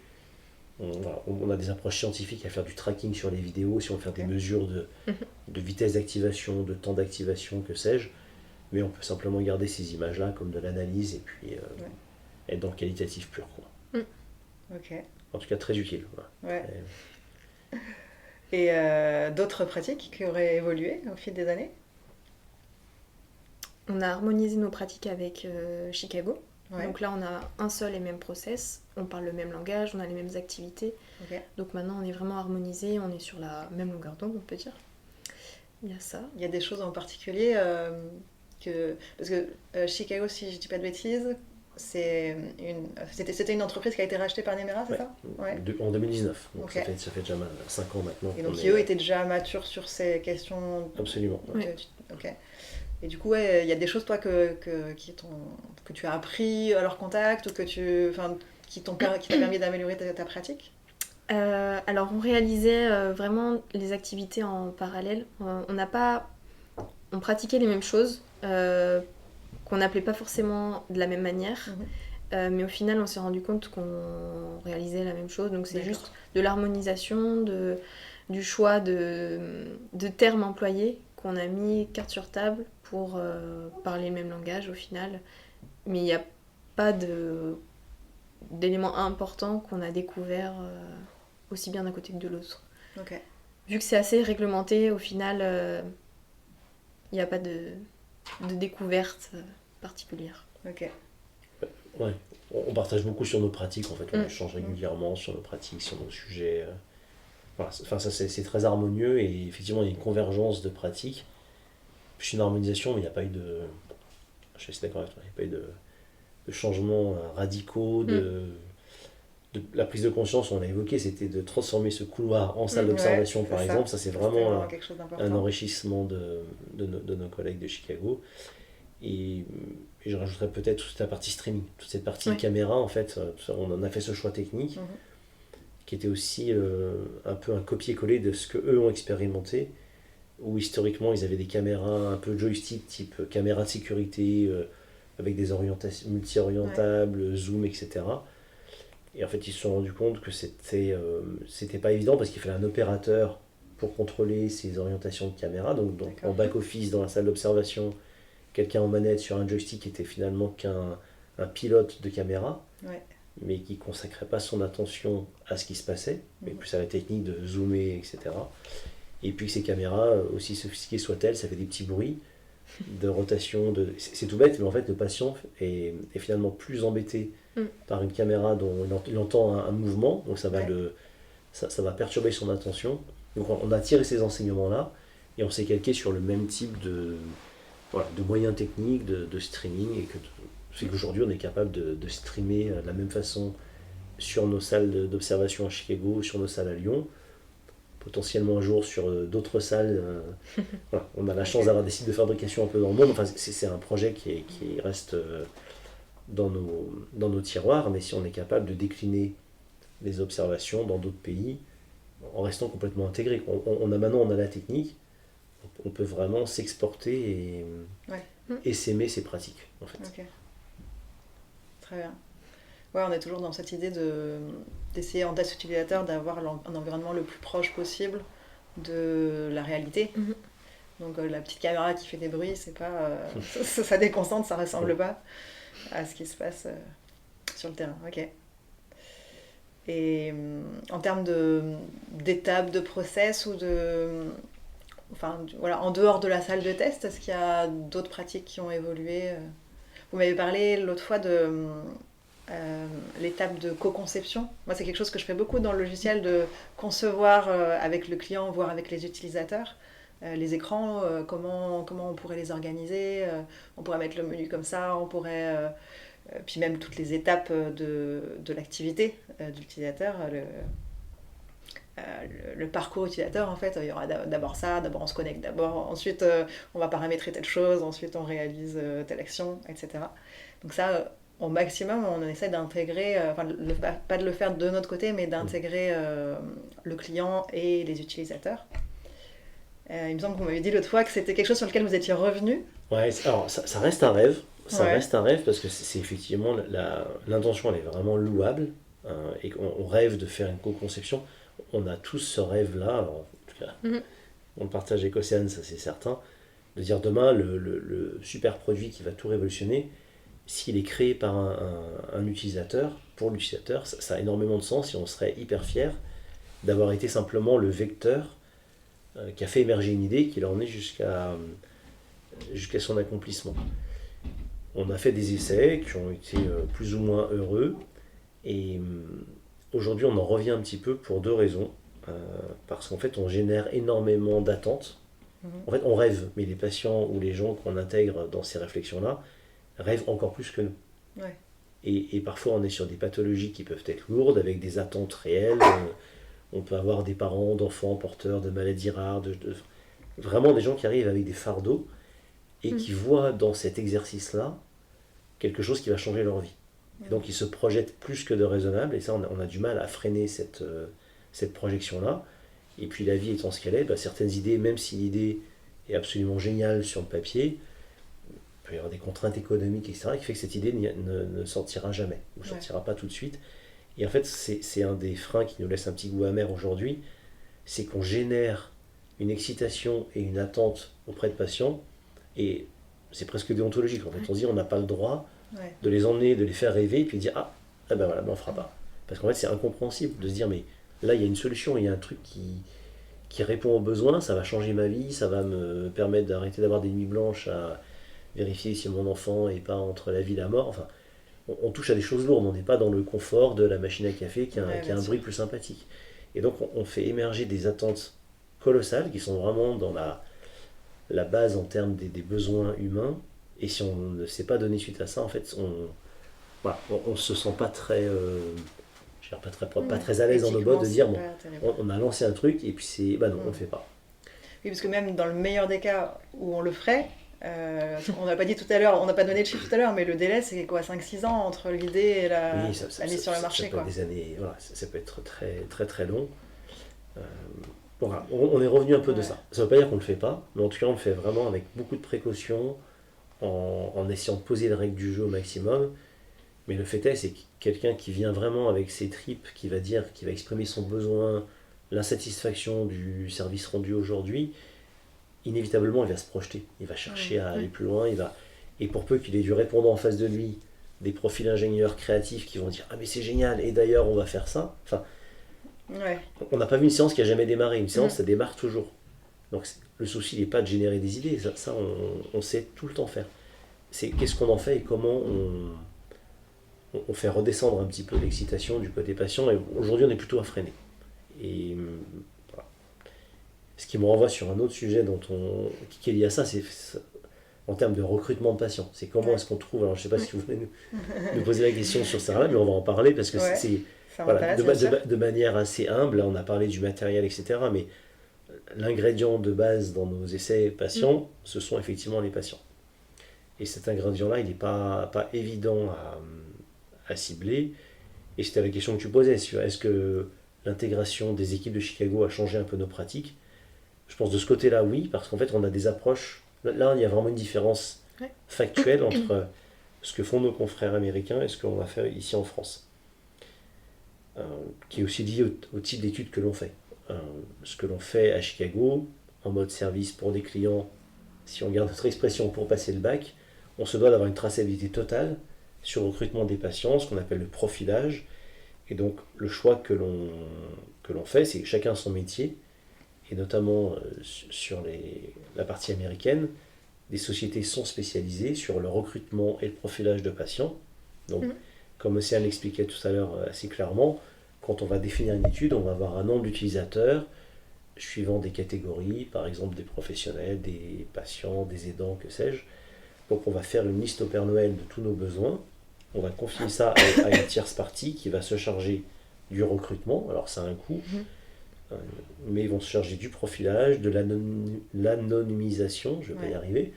Speaker 2: On a des approches scientifiques à faire du tracking sur les vidéos, si on veut faire des mesures de vitesse d'activation, de temps d'activation, que sais-je. Mais on peut simplement garder ces images-là comme de l'analyse et puis être dans le qualitatif pur, quoi.
Speaker 3: Ok.
Speaker 2: En tout cas, très utile.
Speaker 3: Ouais. Et d'autres pratiques qui auraient évolué au fil des années?
Speaker 4: On a harmonisé nos pratiques avec Chicago.
Speaker 3: Ouais.
Speaker 4: Donc là, on a un seul et même process, on parle le même langage, on a les mêmes activités. Donc maintenant, on est vraiment harmonisé, on est sur la même longueur d'onde, on peut dire. Il y a ça.
Speaker 3: Il y a des choses en particulier parce que Chicago, si je dis pas de bêtises, c'était une entreprise qui a été rachetée par Nemera, c'est ça?
Speaker 2: En 2019, donc ça fait déjà 5 ans maintenant.
Speaker 3: Et donc eux étaient déjà matures sur ces questions.
Speaker 2: Absolument.
Speaker 3: Ok. Et du coup, il y a des choses, toi, que tu as appris à leur contact ou qui t'a permis d'améliorer ta pratique?
Speaker 4: Alors, on réalisait vraiment les activités en parallèle. On pratiquait les mêmes choses, qu'on n'appelait pas forcément de la même manière. Mais au final, on s'est rendu compte qu'on réalisait la même chose. Donc, c'est juste de l'harmonisation, du choix de termes employés qu'on a mis carte sur table pour parler le même langage au final. Mais il n'y a pas d'éléments importants qu'on a découverts aussi bien d'un côté que de l'autre. Vu que c'est assez réglementé, au final, il n'y a pas de découverte particulière.
Speaker 2: Ouais, on partage beaucoup sur nos pratiques, en fait. On échange régulièrement sur nos pratiques, sur nos sujets. Voilà. Enfin, ça, c'est très harmonieux et effectivement, il y a une convergence de pratiques. Puis une harmonisation, mais il n'y a pas eu de... Je suis d'accord avec toi, il n'y a pas eu de changements radicaux, la prise de conscience, on l'a évoqué, c'était de transformer ce couloir en salle d'observation, par exemple. Ça, c'est vraiment un enrichissement de nos collègues de Chicago. Et je rajouterais peut-être toute la partie streaming, toute cette partie caméra, en fait. On en a fait ce choix technique, qui était aussi un peu un copier-coller de ce qu'eux ont expérimenté, où historiquement, ils avaient des caméras un peu joystick, type caméra de sécurité, avec des orientations multi-orientables, zoom, etc. Et en fait, ils se sont rendus compte que c'était pas évident parce qu'il fallait un opérateur pour contrôler ces orientations de caméra. Donc en back-office, dans la salle d'observation, quelqu'un en manette sur un joystick qui était finalement qu'un pilote de caméra, mais qui ne consacrait pas son attention à ce qui se passait, mais plus à la technique de zoomer, etc. Et puis que ces caméras, aussi sophistiquées soient-elles, ça fait des petits bruits de rotation. C'est tout bête, mais en fait, le patient est finalement plus embêté par une caméra dont il entend un mouvement, donc ça va perturber son attention. Donc on a tiré ces enseignements-là et on s'est calqué sur le même type de moyens techniques, de streaming, et c'est qu'aujourd'hui on est capable de streamer de la même façon sur nos salles d'observation à Chicago, sur nos salles à Lyon, potentiellement un jour sur d'autres salles. On a la chance d'avoir des sites de fabrication un peu dans le monde. Enfin, c'est un projet qui reste dans nos tiroirs, mais si on est capable de décliner les observations dans d'autres pays en restant complètement intégré. On a la technique, on peut vraiment s'exporter et s'aimer ces pratiques, en fait.
Speaker 3: Très bien. On est toujours dans cette idée d'essayer en test utilisateur d'avoir un environnement le plus proche possible de la réalité. Donc la petite caméra qui fait des bruits, c'est pas ça déconcentre, ça ressemble pas à ce qui se passe sur le terrain. Et en termes d'étapes, de process ou en dehors de la salle de test, est-ce qu'il y a d'autres pratiques qui ont évolué? Vous m'avez parlé l'autre fois de l'étape de co-conception. Moi, c'est quelque chose que je fais beaucoup dans le logiciel, de concevoir avec le client, voire avec les utilisateurs, les écrans, comment on pourrait les organiser, on pourrait mettre le menu comme ça, on pourrait... puis même toutes les étapes de l'activité de l'utilisateur, le parcours utilisateur, en fait, il y aura d'abord ça, d'abord on se connecte d'abord, ensuite on va paramétrer telle chose, ensuite on réalise telle action, etc. Donc ça, au maximum, on essaie d'intégrer, pas de le faire de notre côté, mais d'intégrer le client et les utilisateurs. Il me semble qu'on m'avait dit l'autre fois que c'était quelque chose sur lequel vous étiez revenu.
Speaker 2: Ouais, alors ça reste un rêve. Ça
Speaker 3: Ouais.
Speaker 2: reste un rêve parce que c'est effectivement l'intention, elle est vraiment louable, et on rêve de faire une co-conception. On a tous ce rêve-là, alors, en tout cas, on le partage avec Océane, ça c'est certain, de dire demain le super produit qui va tout révolutionner, s'il est créé par un utilisateur, pour l'utilisateur, ça a énormément de sens et on serait hyper fiers d'avoir été simplement le vecteur qui a fait émerger une idée qui l'a emmené jusqu'à son accomplissement. On a fait des essais qui ont été plus ou moins heureux et aujourd'hui on en revient un petit peu pour 2 raisons. Parce qu'en fait on génère énormément d'attentes. En fait on rêve, mais les patients ou les gens qu'on intègre dans ces réflexions-là rêvent encore plus que nous.
Speaker 3: Ouais.
Speaker 2: Et parfois on est sur des pathologies qui peuvent être lourdes avec des attentes réelles. On peut avoir des parents d'enfants porteurs de maladies rares, vraiment des gens qui arrivent avec des fardeaux et qui voient dans cet exercice-là quelque chose qui va changer leur vie. Et donc ils se projettent plus que de raisonnable, et ça on a du mal à freiner cette projection-là. Et puis la vie étant ce qu'elle est, certaines idées, même si l'idée est absolument géniale sur le papier, il peut y avoir des contraintes économiques, etc., qui fait que cette idée ne sortira jamais, ou ne sortira pas tout de suite. Et en fait, c'est un des freins qui nous laisse un petit goût amer aujourd'hui, c'est qu'on génère une excitation et une attente auprès de patients, et c'est presque déontologique. En fait, on se dit on n'a pas le droit de les emmener, de les faire rêver, et puis de dire ben voilà, on ne fera pas. Parce qu'en fait, c'est incompréhensible de se dire mais là, il y a une solution, il y a un truc qui répond aux besoins, ça va changer ma vie, ça va me permettre d'arrêter d'avoir des nuits blanches à vérifier si mon enfant n'est pas entre la vie et la mort. Enfin, on touche à des choses lourdes, on n'est pas dans le confort de la machine à café qui a un bruit plus sympathique. Et donc on fait émerger des attentes colossales qui sont vraiment dans la base en termes des besoins humains, et si on ne sait pas donner suite à ça, en fait on se sent pas très pas très à l'aise dans nos bottes de dire on a lancé un truc et puis c'est non, on le fait pas.
Speaker 3: Oui, parce que même dans le meilleur des cas où on le ferait, on n'a pas dit tout à l'heure, on n'a pas donné de chiffre tout à l'heure, mais le délai c'est quoi, 5-6 ans entre l'idée et la mise sur le marché,
Speaker 2: ça peut
Speaker 3: quoi.
Speaker 2: être des années, voilà, ça peut être très très très long. Voilà, on est revenu un peu de ça. Ça ne veut pas dire qu'on ne le fait pas, mais en tout cas on le fait vraiment avec beaucoup de précautions, en essayant de poser les règles du jeu au maximum. Mais le fait est, c'est que quelqu'un qui vient vraiment avec ses tripes, qui va exprimer son besoin, l'insatisfaction du service rendu aujourd'hui, inévitablement il va se projeter, il va chercher à aller plus loin, et pour peu qu'il ait du répondant en face de lui, des profils ingénieurs créatifs qui vont dire mais c'est génial, et d'ailleurs on va faire ça. Enfin, on n'a pas vu une séance qui a jamais démarré, une séance ça démarre toujours. Donc le souci n'est pas de générer des idées, ça on sait tout le temps faire. C'est qu'est-ce qu'on en fait et comment on fait redescendre un petit peu l'excitation du côté patient, et aujourd'hui on est plutôt à freiner. Et voilà. Ce qui me renvoie sur un autre sujet qui est lié à ça, c'est en termes de recrutement de patients. C'est comment est-ce qu'on trouve, alors je ne sais pas si vous voulez nous poser la question sur ça, mais on va en parler parce que c'est voilà, de manière assez humble. Là, on a parlé du matériel, etc. Mais l'ingrédient de base dans nos essais patients, ce sont effectivement les patients. Et cet ingrédient-là, il n'est pas évident à cibler. Et c'était la question que tu posais sur est-ce que l'intégration des équipes de Chicago a changé un peu nos pratiques. Je pense de ce côté-là, oui, parce qu'en fait, on a des approches. Là, il y a vraiment une différence factuelle entre ce que font nos confrères américains et ce qu'on va faire ici en France. Qui est aussi lié au type d'études que l'on fait. Ce que l'on fait à Chicago, en mode service pour des clients, si on garde notre expression pour passer le bac, on se doit d'avoir une traçabilité totale sur le recrutement des patients, ce qu'on appelle le profilage. Et donc le choix que l'on fait, c'est que chacun son métier, et notamment sur la partie américaine, des sociétés sont spécialisées sur le recrutement et le profilage de patients. Donc, comme Océane l'expliquait tout à l'heure assez clairement, quand on va définir une étude, on va avoir un nombre d'utilisateurs suivant des catégories, par exemple des professionnels, des patients, des aidants, que sais-je. Donc on va faire une liste au Père Noël de tous nos besoins. On va confier ça à une tierce partie qui va se charger du recrutement. Alors ça a un coût. mais ils vont se charger du profilage, de l'anonymisation, je ne vais pas y arriver,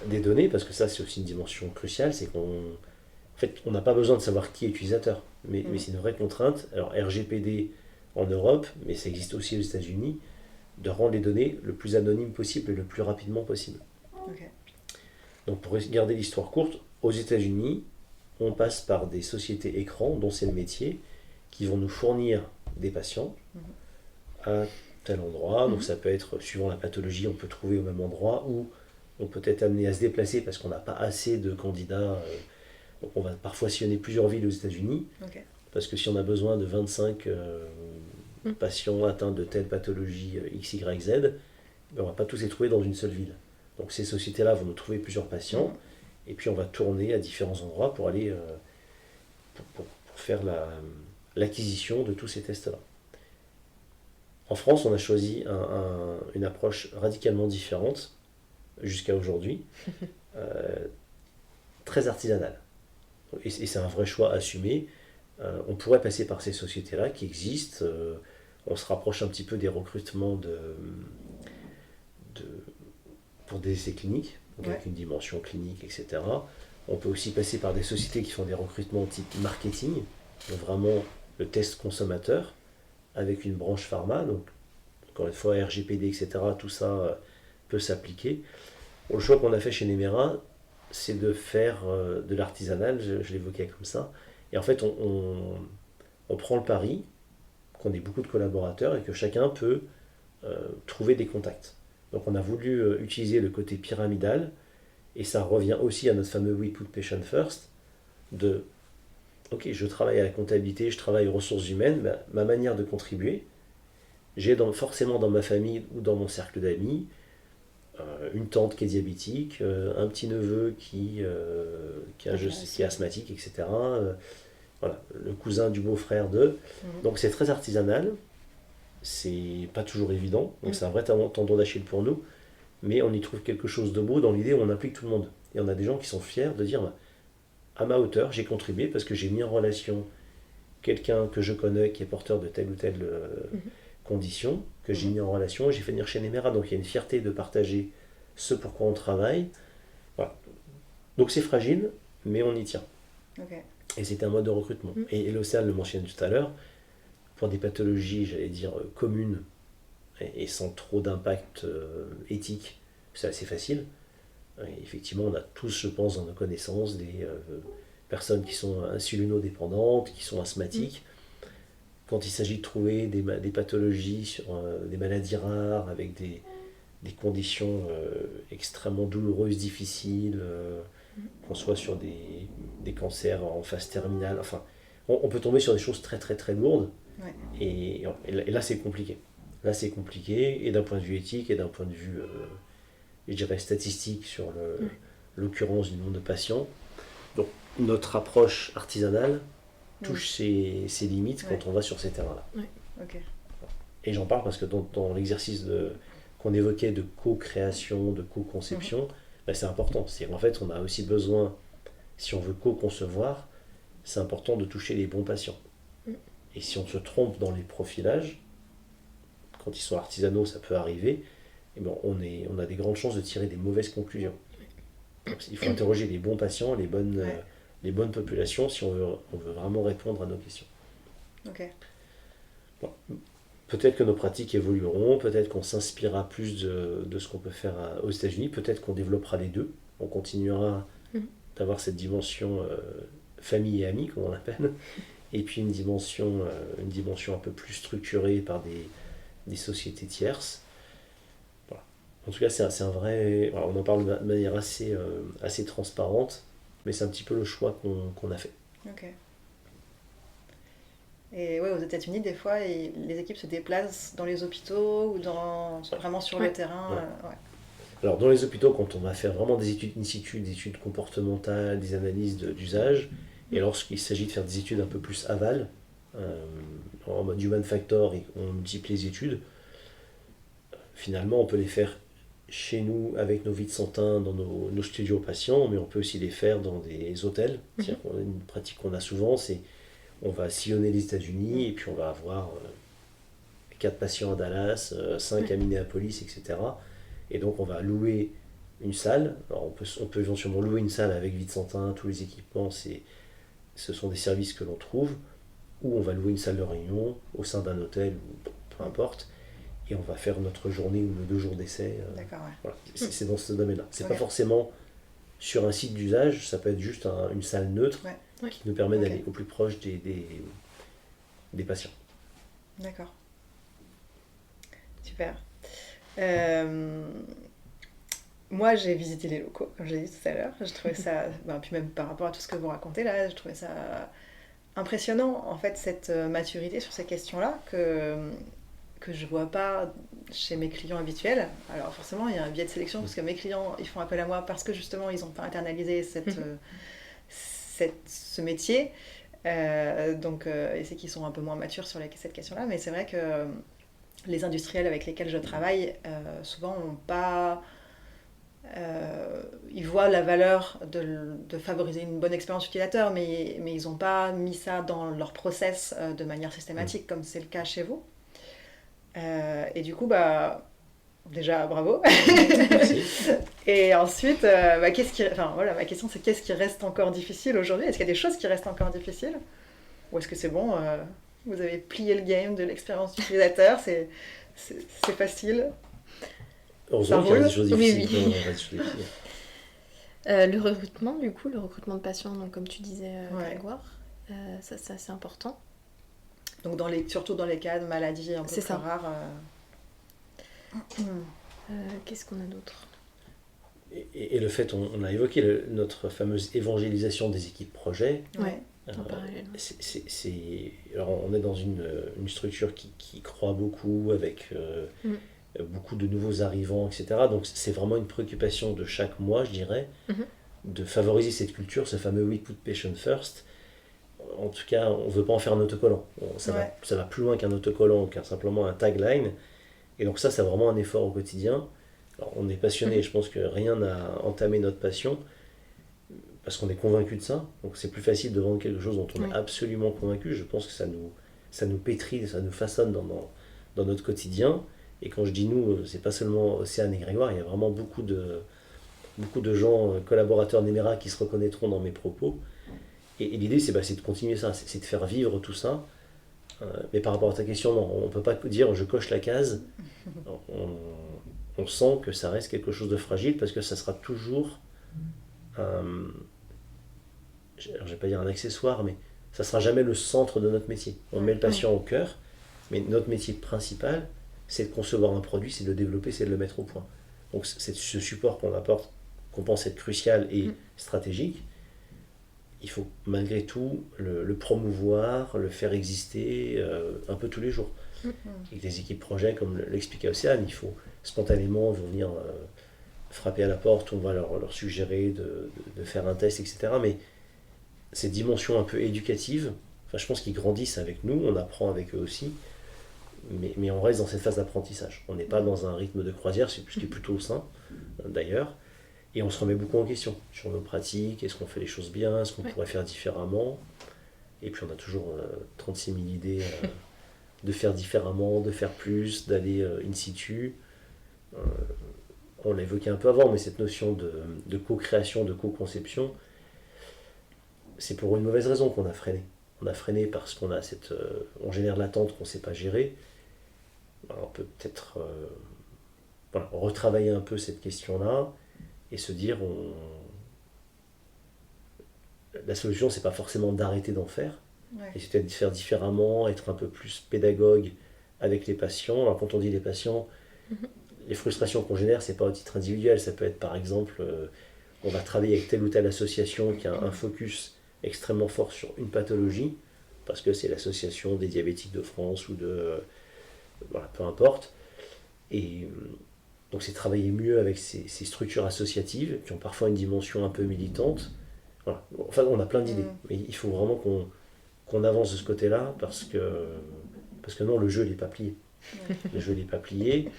Speaker 2: des données, parce que ça c'est aussi une dimension cruciale, c'est on n'a pas besoin de savoir qui est utilisateur, mais c'est une vraie contrainte. Alors RGPD en Europe, mais ça existe aussi aux États-Unis, de rendre les données le plus anonyme possible et le plus rapidement possible.
Speaker 3: Okay.
Speaker 2: Donc pour garder l'histoire courte, aux États-Unis, on passe par des sociétés écrans, dont c'est le métier, qui vont nous fournir des patients à tel endroit. Donc ça peut être, suivant la pathologie, on peut trouver au même endroit, ou on peut être amené à se déplacer parce qu'on n'a pas assez de candidats. Donc on va parfois sillonner plusieurs villes aux États-Unis, parce que si on a besoin de 25 patients atteints de telle pathologie X, Y, Z, ben on ne va pas tous les trouver dans une seule ville. Donc ces sociétés-là vont nous trouver plusieurs patients, et puis on va tourner à différents endroits pour aller pour faire l'acquisition de tous ces tests-là. En France, on a choisi une approche radicalement différente jusqu'à aujourd'hui, très artisanale. Et c'est un vrai choix assumé. On pourrait passer par ces sociétés-là qui existent. On se rapproche un petit peu des recrutements pour des essais cliniques, donc avec une dimension clinique, etc. On peut aussi passer par des sociétés qui font des recrutements type marketing, donc vraiment le test consommateur, avec une branche pharma. Donc, encore une fois, RGPD, etc., tout ça peut s'appliquer. Le choix qu'on a fait chez Nemera, c'est de faire de l'artisanal, je l'évoquais comme ça. Et en fait, on prend le pari qu'on ait beaucoup de collaborateurs et que chacun peut trouver des contacts. Donc on a voulu utiliser le côté pyramidal, et ça revient aussi à notre fameux We Put Patient First, de ok, je travaille à la comptabilité, je travaille aux ressources humaines, ma manière de contribuer, j'ai forcément dans ma famille ou dans mon cercle d'amis une tante qui est diabétique, un petit neveu qui est asthmatique, etc. Voilà, le cousin du beau-frère d'eux. Donc c'est très artisanal, c'est pas toujours évident, donc c'est un vrai tendon d'Achille pour nous, mais on y trouve quelque chose de beau dans l'idée où on implique tout le monde. Et on a des gens qui sont fiers de dire à ma hauteur, j'ai contribué parce que j'ai mis en relation quelqu'un que je connais qui est porteur de telle ou telle condition, que j'ai mis en relation, j'ai fait venir chez Nemera, donc il y a une fierté de partager ce pour quoi on travaille. Voilà. Donc c'est fragile, mais on y tient. Et c'était un mode de recrutement. Et l'Océane le mentionnait tout à l'heure, pour des pathologies, j'allais dire, communes et sans trop d'impact éthique, c'est assez facile. Et effectivement, on a tous, je pense, dans nos connaissances, des personnes qui sont insulino-dépendantes, qui sont asthmatiques. Quand il s'agit de trouver des pathologies sur des maladies rares, avec des conditions extrêmement douloureuses, difficiles, qu'on soit sur des cancers en phase terminale, enfin, on peut tomber sur des choses très très très lourdes, et là c'est compliqué. Là c'est compliqué, et d'un point de vue éthique, et d'un point de vue, je dirais, statistique sur l'occurrence du nombre de patients. Donc notre approche artisanale touche ses limites quand on va sur ces terrains-là. Et j'en parle parce que dans l'exercice qu'on évoquait de co-création, de co-conception, c'est important. En fait, on a aussi besoin, si on veut co-concevoir, c'est important de toucher les bons patients. Et si on se trompe dans les profilages, quand ils sont artisanaux, ça peut arriver, et ben on a des grandes chances de tirer des mauvaises conclusions. Donc, il faut interroger les bons patients, les bonnes populations, si on veut vraiment répondre à nos questions. Bon. Peut-être que nos pratiques évolueront, peut-être qu'on s'inspirera plus de ce qu'on peut faire aux États-Unis, peut-être qu'on développera les deux, on continuera d'avoir cette dimension famille et amis, comme on l'appelle, et puis une dimension un peu plus structurée par des sociétés tierces. Voilà. En tout cas, c'est un vrai... Voilà, on en parle de manière assez transparente, mais c'est un petit peu le choix qu'on a fait.
Speaker 3: Et aux États-Unis, des fois, les équipes se déplacent dans les hôpitaux ou vraiment sur le terrain.
Speaker 2: Alors, dans les hôpitaux, quand on va faire vraiment des études in situ, des études comportementales, des analyses d'usage, et lorsqu'il s'agit de faire des études un peu plus aval, en mode human factor, et on multiplie les études, finalement, on peut les faire chez nous, avec nos vides santins, dans nos studios patients, mais on peut aussi les faire dans des hôtels. C'est-à-dire une pratique qu'on a souvent, c'est on va sillonner les États-Unis et puis on va avoir 4 patients à Dallas, 5 à Minneapolis, etc. Et donc on va louer une salle. Alors on peut éventuellement louer une salle avec Vicentin, tous les équipements, ce sont des services que l'on trouve, ou on va louer une salle de réunion au sein d'un hôtel, ou peu importe, et on va faire notre journée ou nos 2 jours d'essai.
Speaker 3: D'accord, ouais.
Speaker 2: Voilà. C'est dans ce domaine-là. C'est
Speaker 3: Ok.
Speaker 2: pas forcément sur un site d'usage, ça peut être juste une salle neutre qui nous permet d'aller au plus proche des patients.
Speaker 3: D'accord. Super. Moi, j'ai visité les locaux, comme j'ai dit tout à l'heure. Je trouvais ça, puis même par rapport à tout ce que vous racontez là, je trouvais ça impressionnant, en fait, cette maturité sur ces questions-là que je vois pas chez mes clients habituels. Alors forcément, il y a un biais de sélection parce que mes clients, ils font appel à moi parce que justement, ils n'ont pas internalisé ce métier. Et c'est qu'ils sont un peu moins matures sur cette question-là. Mais c'est vrai que les industriels avec lesquels je travaille, souvent, n'ont pas... ils voient la valeur de favoriser une bonne expérience utilisateur, mais ils n'ont pas mis ça dans leur process de manière systématique, comme c'est le cas chez vous. Et du coup, déjà, bravo. Et ensuite, ma question c'est qu'est-ce qui reste encore difficile aujourd'hui ? Est-ce qu'il y a des choses qui restent encore difficiles ? Ou est-ce que c'est bon, vous avez plié le game de l'expérience utilisateur, c'est facile ?
Speaker 2: Heureusement qu'il y a des choses difficiles.
Speaker 4: Oui. Le recrutement de patients, donc, comme tu disais, Grégoire, ça c'est assez important.
Speaker 3: Donc surtout dans les cas de maladies un peu plus rares.
Speaker 4: Qu'est-ce qu'on a d'autre ?
Speaker 2: Et le fait, on a évoqué notre fameuse évangélisation des équipes projet.
Speaker 3: Ouais.
Speaker 2: Alors on est dans une structure qui croît beaucoup, avec beaucoup de nouveaux arrivants, etc. Donc c'est vraiment une préoccupation de chaque mois, je dirais, de favoriser cette culture, ce fameux We Put Patient First. En tout cas, on ne veut pas en faire un autocollant. Ça va plus loin qu'un autocollant, qu'un simplement un tagline. Et donc ça, c'est vraiment un effort au quotidien. Alors, on est passionné, je pense que rien n'a entamé notre passion, parce qu'on est convaincu de ça. Donc c'est plus facile de vendre quelque chose dont on est absolument convaincu. Je pense que ça nous pétrit, ça nous façonne dans notre quotidien. Et quand je dis nous, c'est pas seulement Océane et Grégoire, il y a vraiment beaucoup de gens, collaborateurs Nemera, qui se reconnaîtront dans mes propos. Et l'idée, c'est de continuer ça, c'est de faire vivre tout ça. Mais par rapport à ta question, non, on ne peut pas dire je coche la case. On sent que ça reste quelque chose de fragile, parce que ça sera toujours je ne vais pas dire un accessoire, mais ça ne sera jamais le centre de notre métier. On met le patient au cœur, mais notre métier principal, c'est de concevoir un produit, c'est de le développer, c'est de le mettre au point. Donc c'est ce support qu'on apporte, qu'on pense être crucial et stratégique. Il faut malgré tout le promouvoir, le faire exister un peu tous les jours. Avec des équipes projet, comme l'expliquait Océane, il faut spontanément venir frapper à la porte, on va leur suggérer de faire un test, etc. Mais ces dimensions un peu éducatives, je pense qu'ils grandissent avec nous, on apprend avec eux aussi, mais on reste dans cette phase d'apprentissage. On n'est pas dans un rythme de croisière, ce qui est plutôt sain d'ailleurs. Et on se remet beaucoup en question sur nos pratiques, est-ce qu'on fait les choses bien, est-ce qu'on pourrait faire différemment. Et puis on a toujours 36 000 idées de faire différemment, de faire plus, d'aller in situ. On l'a évoqué un peu avant, mais cette notion de co-création, de co-conception, c'est pour une mauvaise raison qu'on a freiné. On a freiné parce qu'on a on génère l'attente qu'on ne sait pas gérer. Alors on peut peut-être retravailler un peu cette question-là, et se dire la solution, c'est pas forcément d'arrêter d'en faire, et c'est peut-être de faire différemment, être un peu plus pédagogue avec les patients. Alors quand on dit les patients, les frustrations qu'on génère, c'est pas au titre individuel, ça peut être par exemple on va travailler avec telle ou telle association qui a un focus extrêmement fort sur une pathologie, parce que c'est l'association des diabétiques de France ou peu importe, et donc c'est travailler mieux avec ces structures associatives qui ont parfois une dimension un peu militante. Voilà. Enfin, on a plein d'idées, mais il faut vraiment qu'on avance de ce côté-là, parce que non, le jeu n'est pas plié. Le jeu n'est pas plié.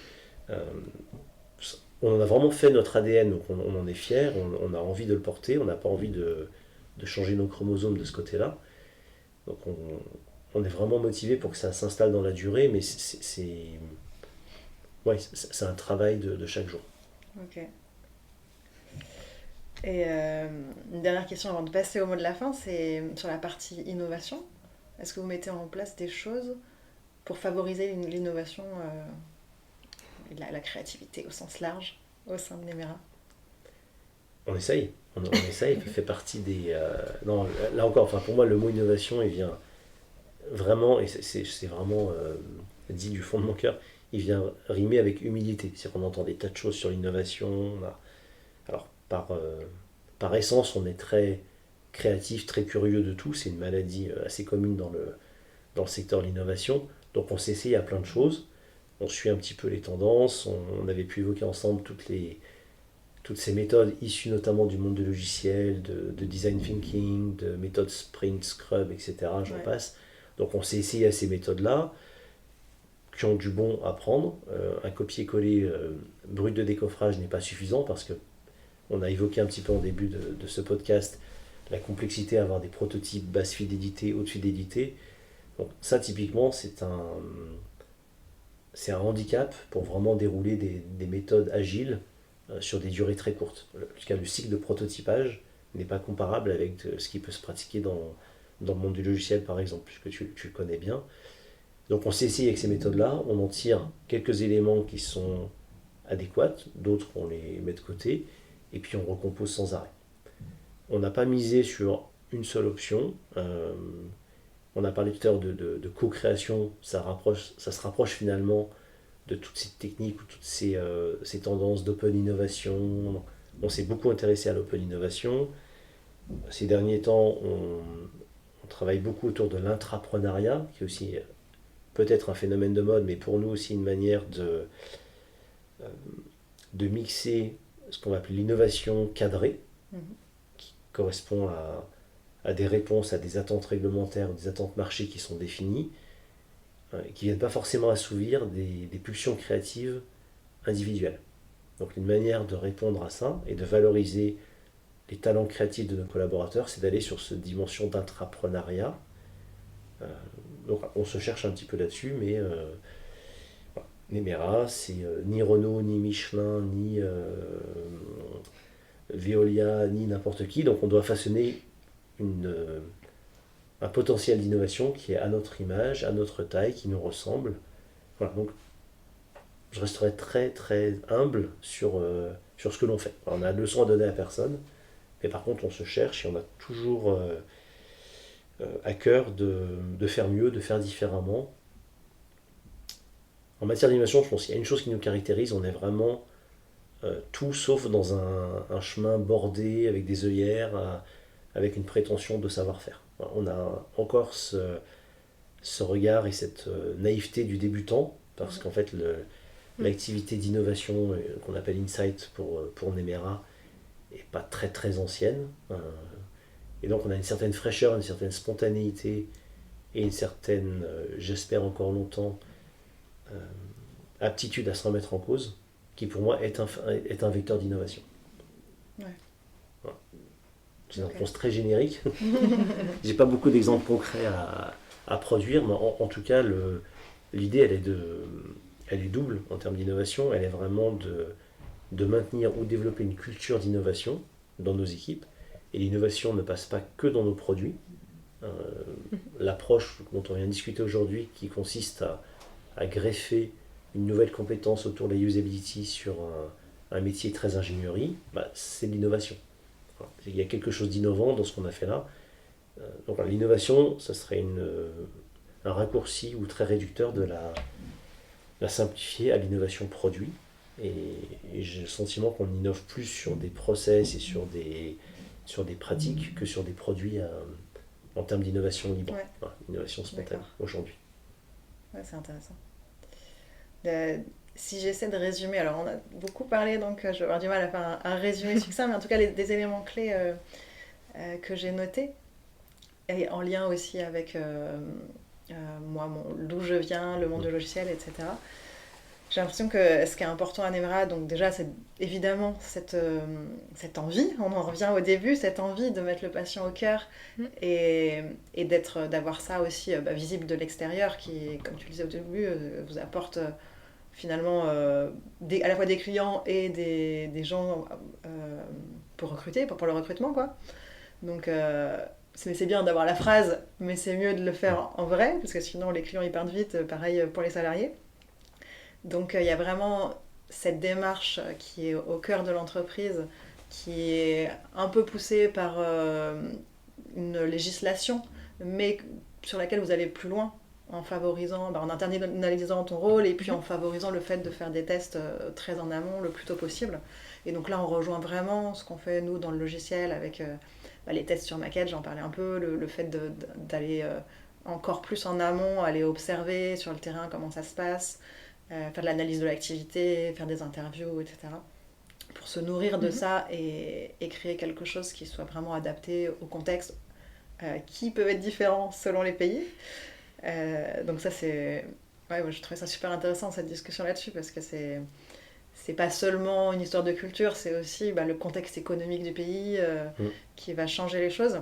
Speaker 2: On a vraiment fait notre ADN, donc on en est fiers, on a envie de le porter, on n'a pas envie de changer nos chromosomes de ce côté-là. Donc on est vraiment motivé pour que ça s'installe dans la durée, mais ouais, c'est un travail de chaque jour.
Speaker 3: Ok. Et une dernière question avant de passer au mot de la fin, c'est sur la partie innovation. Est-ce que vous mettez en place des choses pour favoriser l'innovation et la créativité au sens large au sein de Nemera?
Speaker 2: On essaye, on essaye, ça fait partie des... non, là encore, enfin, pour moi, le mot innovation, il vient vraiment, et c'est vraiment dit du fond de mon cœur, il vient rimer avec humilité. C'est-à-dire qu'on entend des tas de choses sur l'innovation. Alors, par essence, on est très créatif, très curieux de tout. C'est une maladie assez commune dans le secteur de l'innovation. Donc on s'essaye à plein de choses. On suit un petit peu les tendances. On avait pu évoquer ensemble toutes ces méthodes issues notamment du monde du logiciel, de design thinking, de méthodes Sprint, Scrum, etc. J'en passe. Donc on s'est essayé à ces méthodes-là, qui ont du bon à prendre. Un copier-coller brut de décoffrage n'est pas suffisant parce que on a évoqué un petit peu en début de ce podcast la complexité à avoir des prototypes basse fidélité, haute fidélité. Donc ça typiquement c'est un handicap pour vraiment dérouler des méthodes agiles sur des durées très courtes. Le cycle de prototypage n'est pas comparable avec ce qui peut se pratiquer dans le monde du logiciel par exemple, puisque tu le connais bien. Donc on s'est essayé avec ces méthodes-là, on en tire quelques éléments qui sont adéquats, d'autres on les met de côté, et puis on recompose sans arrêt. On n'a pas misé sur une seule option. On a parlé tout à l'heure de co-création, ça se rapproche finalement de toutes ces techniques ou toutes ces tendances d'open innovation. On s'est beaucoup intéressé à l'open innovation. Ces derniers temps, on travaille beaucoup autour de l'intrapreneuriat, qui est aussi peut-être un phénomène de mode, mais pour nous aussi une manière de mixer ce qu'on va appeler l'innovation cadrée, qui correspond à des réponses à des attentes réglementaires, des attentes marché qui sont définies, et qui ne viennent pas forcément assouvir des pulsions créatives individuelles. Donc une manière de répondre à ça et de valoriser les talents créatifs de nos collaborateurs, c'est d'aller sur cette dimension d'intrapreneuriat. Donc on se cherche un petit peu là-dessus, mais Nemera, c'est ni Renault, ni Michelin, ni Veolia, ni n'importe qui. Donc on doit façonner un potentiel d'innovation qui est à notre image, à notre taille, qui nous ressemble. Voilà, donc je resterai très très humble sur ce que l'on fait. Alors, on a de leçons à donner à personne, mais par contre on se cherche et on a toujours à cœur de faire mieux, de faire différemment. En matière d'innovation, je pense qu'il y a une chose qui nous caractérise, on est vraiment tout sauf dans un chemin bordé avec des œillères, avec une prétention de savoir-faire. On a encore ce regard et cette naïveté du débutant, parce qu'en fait l'activité d'innovation qu'on appelle Insight pour Nemera n'est pas très très ancienne. Et donc on a une certaine fraîcheur, une certaine spontanéité et une certaine, j'espère encore longtemps, aptitude à se remettre en cause, qui pour moi est un vecteur d'innovation.
Speaker 3: Ouais.
Speaker 2: Voilà. C'est une réponse très générique. J'ai pas beaucoup d'exemples concrets à produire, mais en tout cas l'idée elle est double en termes d'innovation. Elle est vraiment de maintenir ou développer une culture d'innovation dans nos équipes. Et l'innovation ne passe pas que dans nos produits. L'approche dont on vient de discuter aujourd'hui, qui consiste à greffer une nouvelle compétence autour de la usability sur un métier très ingénierie, c'est de l'innovation. Voilà. Il y a quelque chose d'innovant dans ce qu'on a fait là. Donc l'innovation, ça serait un raccourci ou très réducteur de la simplifier à l'innovation produit. Et j'ai le sentiment qu'on innove plus sur des process et sur des pratiques que sur des produits en termes d'innovation libre.
Speaker 3: Ouais.
Speaker 2: Voilà, innovation spontanée aujourd'hui.
Speaker 3: Ouais, c'est intéressant. Si j'essaie de résumer, alors on a beaucoup parlé, donc je vais avoir du mal à faire un résumé succinct, mais en tout cas des éléments clés que j'ai notés, et en lien aussi avec moi, d'où je viens, le monde du logiciel, etc. J'ai l'impression que ce qui est important à Nemera, donc déjà, c'est évidemment cette envie, on en revient au début, cette envie de mettre le patient au cœur et d'avoir ça aussi visible de l'extérieur qui, comme tu le disais au début, vous apporte finalement à la fois des clients et des gens pour recruter, pour le recrutement, quoi. Donc c'est bien d'avoir la phrase, mais c'est mieux de le faire en vrai, parce que sinon les clients ils partent vite, pareil pour les salariés. Donc il y a vraiment cette démarche qui est au cœur de l'entreprise, qui est un peu poussée par une législation, mais sur laquelle vous allez plus loin, en favorisant, en internalisant ton rôle et puis en favorisant le fait de faire des tests très en amont le plus tôt possible. Et donc là on rejoint vraiment ce qu'on fait nous dans le logiciel avec les tests sur maquette, j'en parlais un peu, le fait d'aller encore plus en amont, aller observer sur le terrain comment ça se passe, faire de l'analyse de l'activité, faire des interviews, etc. Pour se nourrir de ça et créer quelque chose qui soit vraiment adapté au contexte, qui peut être différent selon les pays. Donc ça c'est... Ouais, moi, je trouvais ça super intéressant cette discussion là-dessus parce que c'est pas seulement une histoire de culture, c'est aussi le contexte économique du pays qui va changer les choses.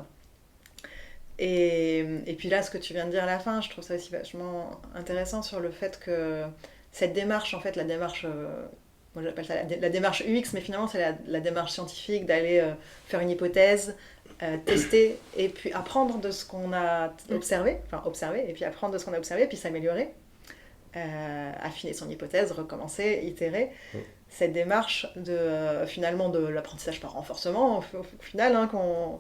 Speaker 3: Et puis là, ce que tu viens de dire à la fin, je trouve ça aussi vachement intéressant sur le fait que cette démarche, en fait, la démarche, moi j'appelle ça la démarche UX, mais finalement c'est la démarche scientifique d'aller faire une hypothèse, tester et puis apprendre de ce qu'on a observé, et puis apprendre de ce qu'on a observé, puis s'améliorer, affiner son hypothèse, recommencer, itérer. Cette démarche finalement de l'apprentissage par renforcement, au final, qu'on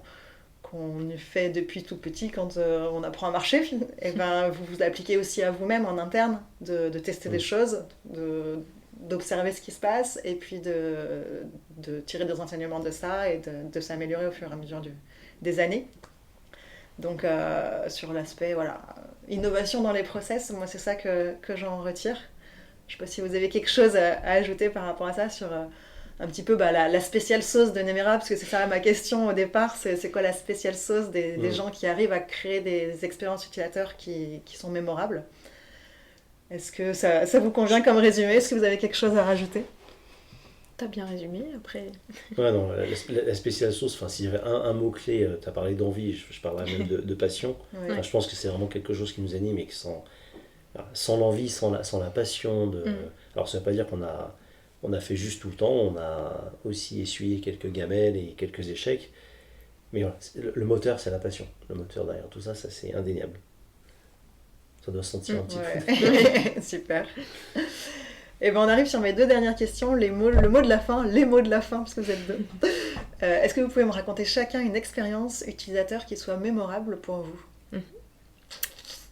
Speaker 3: fait depuis tout petit quand on apprend à marcher, et vous appliquez aussi à vous-même en interne, de tester des choses, d'observer ce qui se passe, et puis de tirer des enseignements de ça, et de s'améliorer au fur et à mesure des années. Donc sur l'aspect, innovation dans les process, moi c'est ça que j'en retire. Je ne sais pas si vous avez quelque chose à ajouter par rapport à ça, sur un petit peu la spéciale sauce de Nemera, parce que c'est ça ma question au départ, c'est quoi la spéciale sauce des gens qui arrivent à créer des expériences utilisateurs qui sont mémorables. Est-ce que ça vous convient comme résumé? Est-ce que vous avez quelque chose à rajouter?
Speaker 4: T'as bien résumé, après...
Speaker 2: Ouais, non, la spéciale sauce, s'il y avait un mot-clé, tu as parlé d'envie, je parlerais même de passion.
Speaker 3: Ouais.
Speaker 2: Je pense que c'est vraiment quelque chose qui nous anime et que sans l'envie, sans la passion, alors ça ne veut pas dire qu'on a fait juste tout le temps, on a aussi essuyé quelques gamelles et quelques échecs, mais voilà, le moteur c'est la passion, le moteur derrière tout ça, c'est indéniable. Ça doit se sentir un petit peu.
Speaker 3: Super. Et on arrive sur mes 2 dernières questions, les mots de la fin, parce que vous êtes 2. Est-ce que vous pouvez me raconter chacun une expérience utilisateur qui soit mémorable pour vous?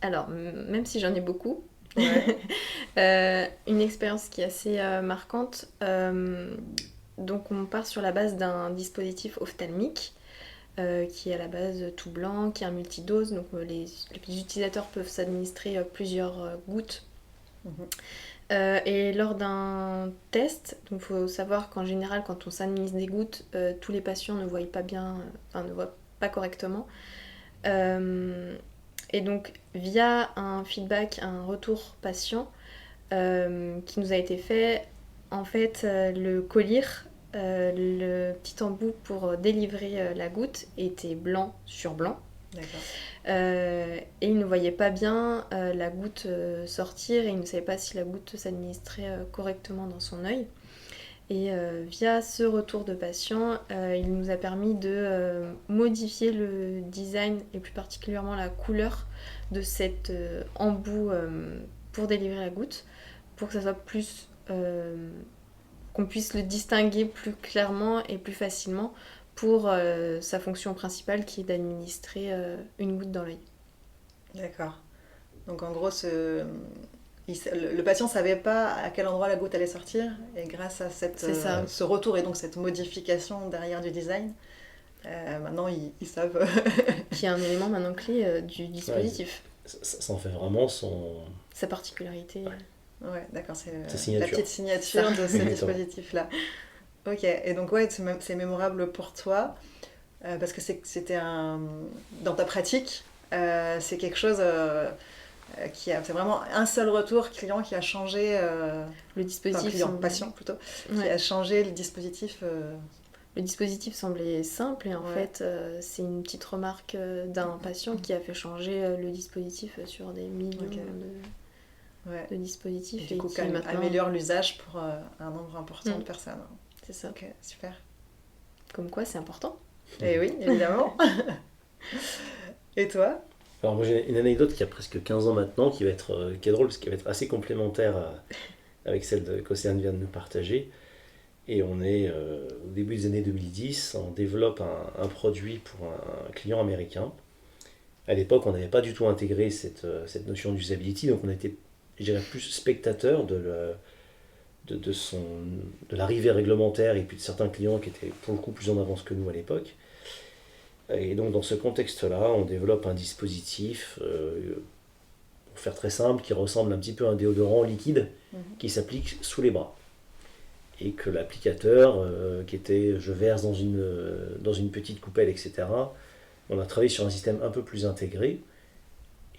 Speaker 4: Alors, même si j'en ai beaucoup,
Speaker 3: ouais.
Speaker 4: Une expérience qui est assez marquante, donc on part sur la base d'un dispositif ophtalmique qui est à la base tout blanc, qui est un multidose, donc les utilisateurs peuvent s'administrer plusieurs gouttes. Et lors d'un test, donc il faut savoir qu'en général quand on s'administre des gouttes, tous les patients ne voient pas bien, ne voient pas correctement. Et donc via un feedback, un retour patient qui nous a été fait, en fait le collier, le petit embout pour délivrer la goutte était blanc sur blanc.
Speaker 3: D'accord.
Speaker 4: Et il ne voyait pas bien la goutte sortir et il ne savait pas si la goutte s'administrait correctement dans son œil. Et via ce retour de patient, il nous a permis de modifier le design et plus particulièrement la couleur de cet embout pour délivrer la goutte, pour que ça soit plus... qu'on puisse le distinguer plus clairement et plus facilement pour sa fonction principale qui est d'administrer une goutte dans l'œil.
Speaker 3: D'accord. Donc en gros, le patient ne savait pas à quel endroit la goutte allait sortir, et grâce à ce retour et donc cette modification derrière du design, maintenant ils savent...
Speaker 4: Qui est un élément maintenant clé du dispositif.
Speaker 2: Ouais, ça en fait vraiment
Speaker 4: sa particularité.
Speaker 3: Ouais, d'accord, c'est
Speaker 2: signature.
Speaker 3: La petite signature de ce dispositif-là. Ok, et donc c'est mémorable pour toi, parce que c'était dans ta pratique, c'est quelque chose C'est vraiment un seul retour client qui a changé...
Speaker 4: le dispositif...
Speaker 3: patient plutôt, qui a changé le dispositif...
Speaker 4: Le dispositif semblait simple et en fait, c'est une petite remarque d'un patient qui a fait changer le dispositif sur des millions de dispositifs.
Speaker 3: Et du coup, qui maintenant... améliore l'usage pour un nombre important de personnes.
Speaker 4: C'est ça.
Speaker 3: Ok, super.
Speaker 4: Comme quoi, c'est important.
Speaker 3: Et oui, évidemment. Et toi ?
Speaker 2: Alors moi j'ai une anecdote qui a presque 15 ans maintenant, qui est drôle, parce qu'elle va être assez complémentaire avec celle qu'Océane vient de nous partager. Et on est au début des années 2010, on développe un produit pour un client américain. À l'époque, on n'avait pas du tout intégré cette notion d'usability, donc on était, je dirais, plus spectateur de l'arrivée réglementaire et puis de certains clients qui étaient pour le coup plus en avance que nous à l'époque. Et donc dans ce contexte-là, on développe un dispositif, pour faire très simple, qui ressemble un petit peu à un déodorant liquide qui s'applique sous les bras. Et que l'applicateur, qui était je verse dans une petite coupelle, etc., on a travaillé sur un système un peu plus intégré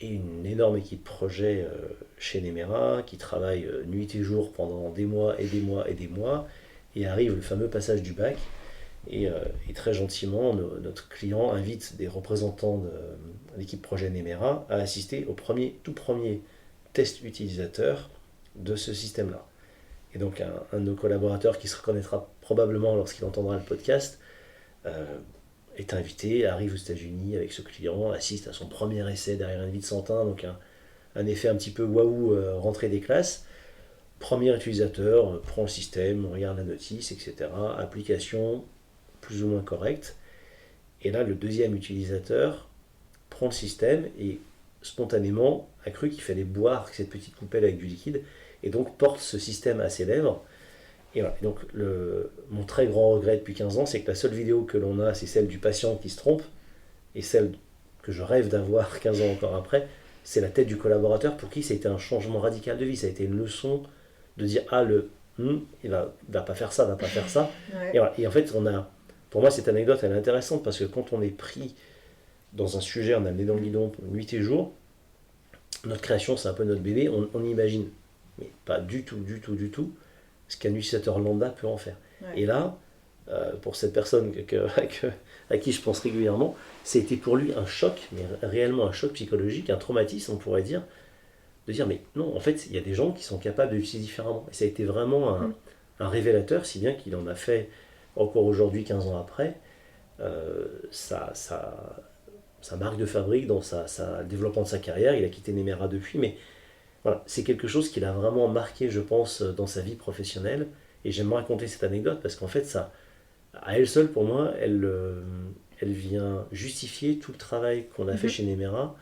Speaker 2: et une énorme équipe projet chez Nemera qui travaille nuit et jour pendant des mois et des mois et des mois, et arrive le fameux passage du bac. Et très gentiment, notre client invite des représentants de l'équipe projet Nemera à assister au tout premier test utilisateur de ce système-là. Et donc un de nos collaborateurs qui se reconnaîtra probablement lorsqu'il entendra le podcast est invité, arrive aux États-Unis avec ce client, assiste à son premier essai derrière une vitre sans teint, donc un effet un petit peu waouh, rentrée des classes. Premier utilisateur, prend le système, on regarde la notice, etc. Application plus ou moins correcte. Et là, le deuxième utilisateur prend le système et spontanément a cru qu'il fallait boire cette petite coupelle avec du liquide et donc porte ce système à ses lèvres. Et voilà. Et donc mon très grand regret depuis 15 ans, c'est que la seule vidéo que l'on a, c'est celle du patient qui se trompe, et celle que je rêve d'avoir 15 ans encore après, c'est la tête du collaborateur pour qui ça a été un changement radical de vie. Ça a été une leçon de dire il va pas faire ça, va pas faire ça.
Speaker 3: Ouais.
Speaker 2: Et, voilà. Et en fait, pour moi, cette anecdote, elle est intéressante parce que quand on est pris dans un sujet, on a le nez dans le guidon nuit et jour, notre création, c'est un peu notre bébé, on imagine, mais pas du tout, ce qu'un utilisateur lambda peut en faire.
Speaker 3: Ouais.
Speaker 2: Et là, pour cette personne à qui je pense régulièrement, c'était pour lui un choc, mais réellement un choc psychologique, un traumatisme, on pourrait dire, de dire, mais non, en fait, il y a des gens qui sont capables de l'utiliser différemment. Et ça a été vraiment un révélateur, si bien qu'il en a fait encore aujourd'hui, 15 ans après, sa marque de fabrique dans le développement de sa carrière. Il a quitté Nemera depuis, mais voilà, c'est quelque chose qui l'a vraiment marqué, je pense, dans sa vie professionnelle. Et j'aime raconter cette anecdote parce qu'en fait, ça, à elle seule, pour moi, elle vient justifier tout le travail qu'on a fait chez Nemera,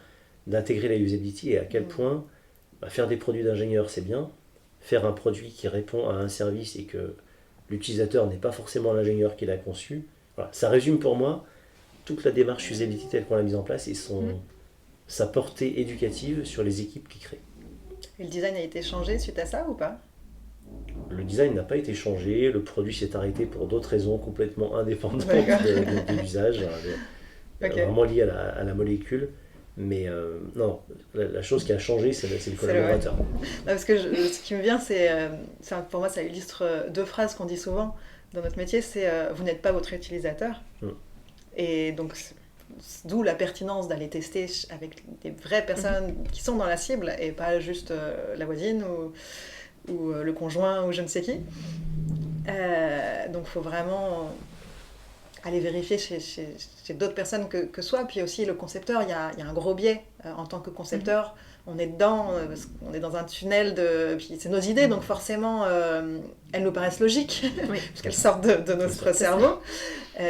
Speaker 2: d'intégrer la usability et à quel point faire des produits d'ingénieur, c'est bien. Faire un produit qui répond à un service et que l'utilisateur n'est pas forcément l'ingénieur qui l'a conçu. Voilà, ça résume pour moi toute la démarche usability telle qu'on l'a mise en place et sa portée éducative sur les équipes qui créent.
Speaker 3: Et le design a été changé suite à ça ou pas ?
Speaker 2: Le design n'a pas été changé, le produit s'est arrêté pour d'autres raisons complètement indépendantes de l'usage, vraiment liées à la molécule. Mais non, la chose qui a changé, c'est le collaborateur.
Speaker 3: Parce que ce qui me vient, c'est pour moi, ça illustre deux phrases qu'on dit souvent dans notre métier, c'est vous n'êtes pas votre utilisateur. Et donc, d'où la pertinence d'aller tester avec des vraies personnes qui sont dans la cible et pas juste la voisine ou le conjoint ou je ne sais qui. Donc, il faut vraiment aller vérifier chez d'autres personnes que soi. Puis aussi, le concepteur, il y a un gros biais. En tant que concepteur, on est dedans, parce qu'on est dans un tunnel puis c'est nos idées, donc forcément, elles nous paraissent logiques, puisqu'elles sortent de notre cerveau.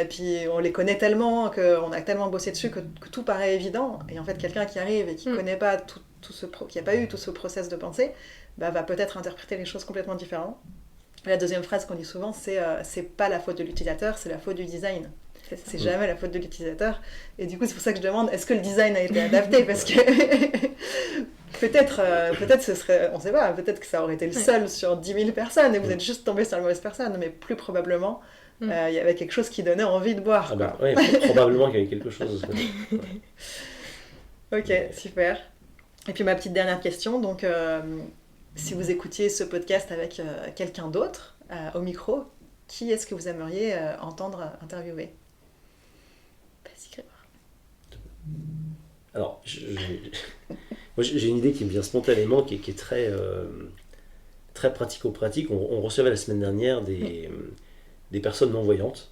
Speaker 3: Puis on les connaît tellement, qu'on a tellement bossé dessus que tout paraît évident. Et en fait, quelqu'un qui arrive et qui connaît pas qui n'a pas eu tout ce process de pensée, va peut-être interpréter les choses complètement différemment. La deuxième phrase qu'on dit souvent, c'est pas la faute de l'utilisateur, c'est la faute du design. C'est jamais la faute de l'utilisateur. Et du coup, c'est pour ça que je demande, est-ce que le design a été adapté ? Parce que peut-être ce serait, on sait pas, peut-être que ça aurait été le seul sur 10 000 personnes et vous êtes juste tombé sur la mauvaise personne, mais plus probablement, il y avait quelque chose qui donnait envie de boire.
Speaker 2: Oui, probablement qu'il y avait quelque chose.
Speaker 3: Ok, super. Et puis ma petite dernière question, donc si vous écoutiez ce podcast avec quelqu'un d'autre au micro, qui est-ce que vous aimeriez entendre interviewer?
Speaker 4: Vas-y, Grégoire.
Speaker 2: Alors, moi, j'ai une idée qui me vient spontanément, qui est très, très pratico-pratique. On recevait la semaine dernière des personnes non-voyantes.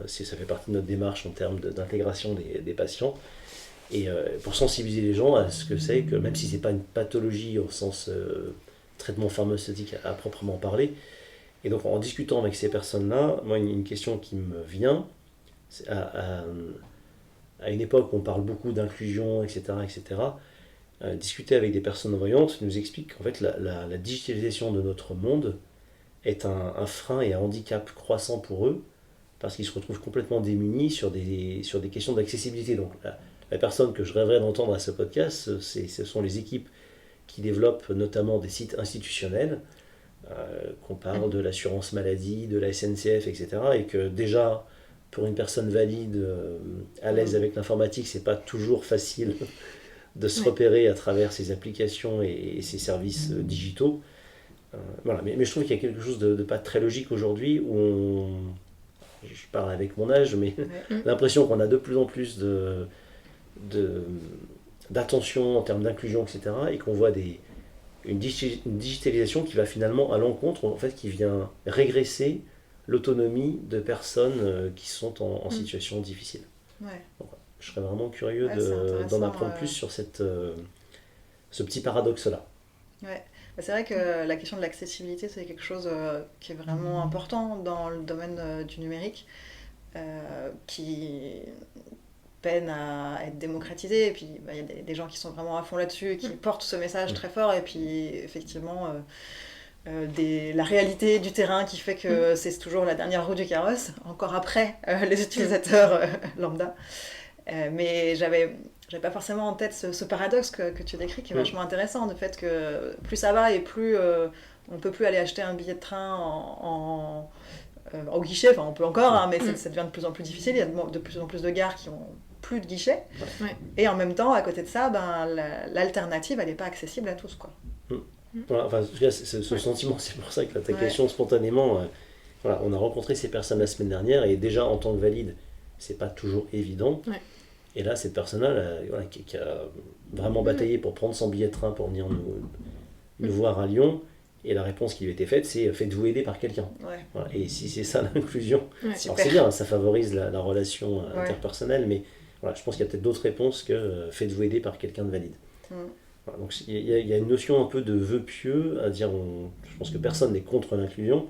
Speaker 2: Ça fait partie de notre démarche en termes d'intégration des patients. Et pour sensibiliser les gens à ce que c'est que, même si ce n'est pas une pathologie au sens traitement pharmaceutique à proprement parler. Et donc, en discutant avec ces personnes-là, moi, une question qui me vient, c'est à une époque où on parle beaucoup d'inclusion, etc., discuter avec des personnes non-voyantes nous explique qu'en fait, la digitalisation de notre monde est un frein et un handicap croissant pour eux, parce qu'ils se retrouvent complètement démunis sur des questions d'accessibilité. Donc, la personne que je rêverais d'entendre à ce podcast, ce sont les équipes qui développent notamment des sites institutionnels, qu'on parle de l'assurance maladie, de la SNCF, etc. Et que déjà, pour une personne valide, à l'aise avec l'informatique, c'est pas toujours facile de se repérer à travers ces applications et ces services digitaux. Voilà. Mais je trouve qu'il y a quelque chose de pas très logique aujourd'hui où je parle avec mon âge, mais l'impression qu'on a de plus en plus d'attention en termes d'inclusion, etc. et qu'on voit une digitalisation qui va finalement à l'encontre, en fait, qui vient régresser l'autonomie de personnes qui sont en situation difficile.
Speaker 3: Ouais.
Speaker 2: Donc, je serais vraiment curieux d'en apprendre plus sur ce petit paradoxe-là.
Speaker 3: Ouais. C'est vrai que la question de l'accessibilité, c'est quelque chose qui est vraiment important dans le domaine du numérique, qui peine à être démocratisé. Et puis, il y a des gens qui sont vraiment à fond là-dessus et qui portent ce message très fort. Et puis, effectivement, la réalité du terrain qui fait que c'est toujours la dernière roue du carrosse, encore après les utilisateurs lambda. Mais j'avais pas forcément en tête ce paradoxe que tu décris, qui est vachement intéressant, le fait que plus ça va et plus on peut plus aller acheter un billet de train au guichet, enfin on peut encore, mais ça devient de plus en plus difficile, il y a de plus en plus de gares qui ont plus de guichets, et en même temps, à côté de ça, l'alternative, elle n'est pas accessible à tous, quoi.
Speaker 2: Voilà, enfin, ce sentiment, c'est pour ça que ta question spontanément, voilà, on a rencontré ces personnes la semaine dernière, et déjà en tant que valide, c'est pas toujours évident. Et là, cette personne-là, qui a vraiment bataillé pour prendre son billet de train pour venir nous voir à Lyon, et la réponse qui lui a été faite, c'est « faites-vous aider par quelqu'un ». Voilà. Et si c'est ça l'inclusion, alors c'est bien, ça favorise la relation interpersonnelle, mais voilà, je pense qu'il y a peut-être d'autres réponses que « faites-vous aider par quelqu'un de valide ». Voilà, donc il y a une notion un peu de vœu pieux à dire, je pense que personne n'est contre l'inclusion,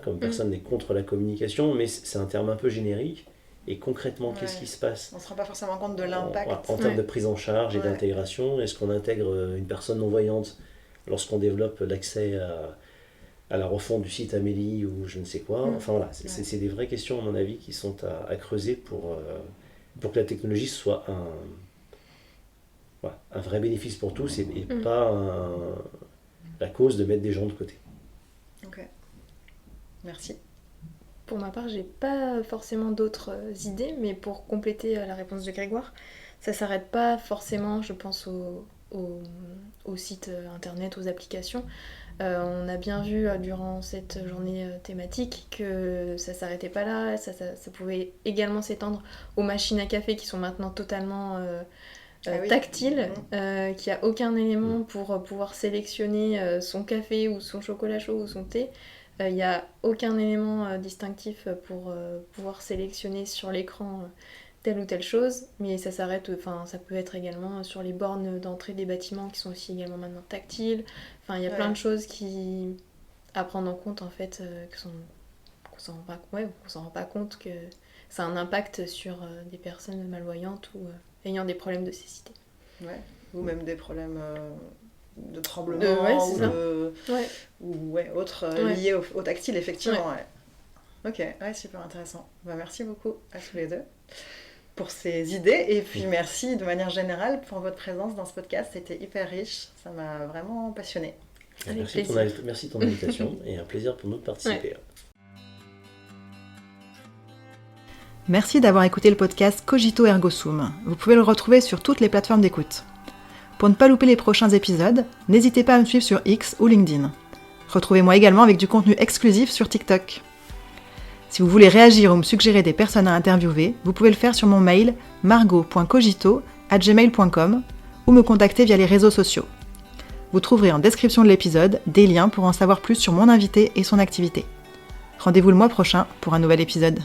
Speaker 2: comme personne n'est contre la communication, mais c'est un terme un peu générique. Et concrètement, qu'est-ce qui se passe ?
Speaker 3: On ne se rend pas forcément compte de l'impact.
Speaker 2: En termes de prise en charge et d'intégration, est-ce qu'on intègre une personne non-voyante lorsqu'on développe l'accès à la refonte du site Amélie ou je ne sais quoi ? Enfin voilà, c'est des vraies questions à mon avis qui sont à creuser pour que la technologie soit un vrai bénéfice pour tous et pas la cause de mettre des gens de côté.
Speaker 3: Ok, merci.
Speaker 4: Pour ma part, j'ai pas forcément d'autres idées, mais pour compléter la réponse de Grégoire, ça s'arrête pas forcément, je pense, au site internet, aux applications. On a bien vu durant cette journée thématique que ça s'arrêtait pas là, ça pouvait également s'étendre aux machines à café qui sont maintenant totalement tactiles, qu'il n'y a aucun élément pour pouvoir sélectionner son café ou son chocolat chaud ou son thé. Il n'y a aucun élément distinctif pour pouvoir sélectionner sur l'écran telle ou telle chose, mais ça s'arrête, ça peut être également sur les bornes d'entrée des bâtiments qui sont aussi également maintenant tactiles. Enfin, il y a plein de choses à prendre en compte en fait, qu'on s'en rend pas compte que ça a un impact sur des personnes malvoyantes ou ayant des problèmes de cécité.
Speaker 3: Ou même des problèmes de tremblement ou autres liés au tactile, effectivement. Ok, super intéressant. Merci beaucoup à tous les deux pour ces idées et puis merci de manière générale pour votre présence dans ce podcast, c'était hyper riche, ça m'a vraiment passionnée.
Speaker 2: Merci de ton invitation et un plaisir pour nous de participer.
Speaker 1: Merci d'avoir écouté le podcast Cogito Ergo Sum. Vous pouvez le retrouver sur toutes les plateformes d'écoute. Pour ne pas louper les prochains épisodes, n'hésitez pas à me suivre sur X ou LinkedIn. Retrouvez-moi également avec du contenu exclusif sur TikTok. Si vous voulez réagir ou me suggérer des personnes à interviewer, vous pouvez le faire sur mon mail margot.cogito@gmail.com ou me contacter via les réseaux sociaux. Vous trouverez en description de l'épisode des liens pour en savoir plus sur mon invité et son activité. Rendez-vous le mois prochain pour un nouvel épisode.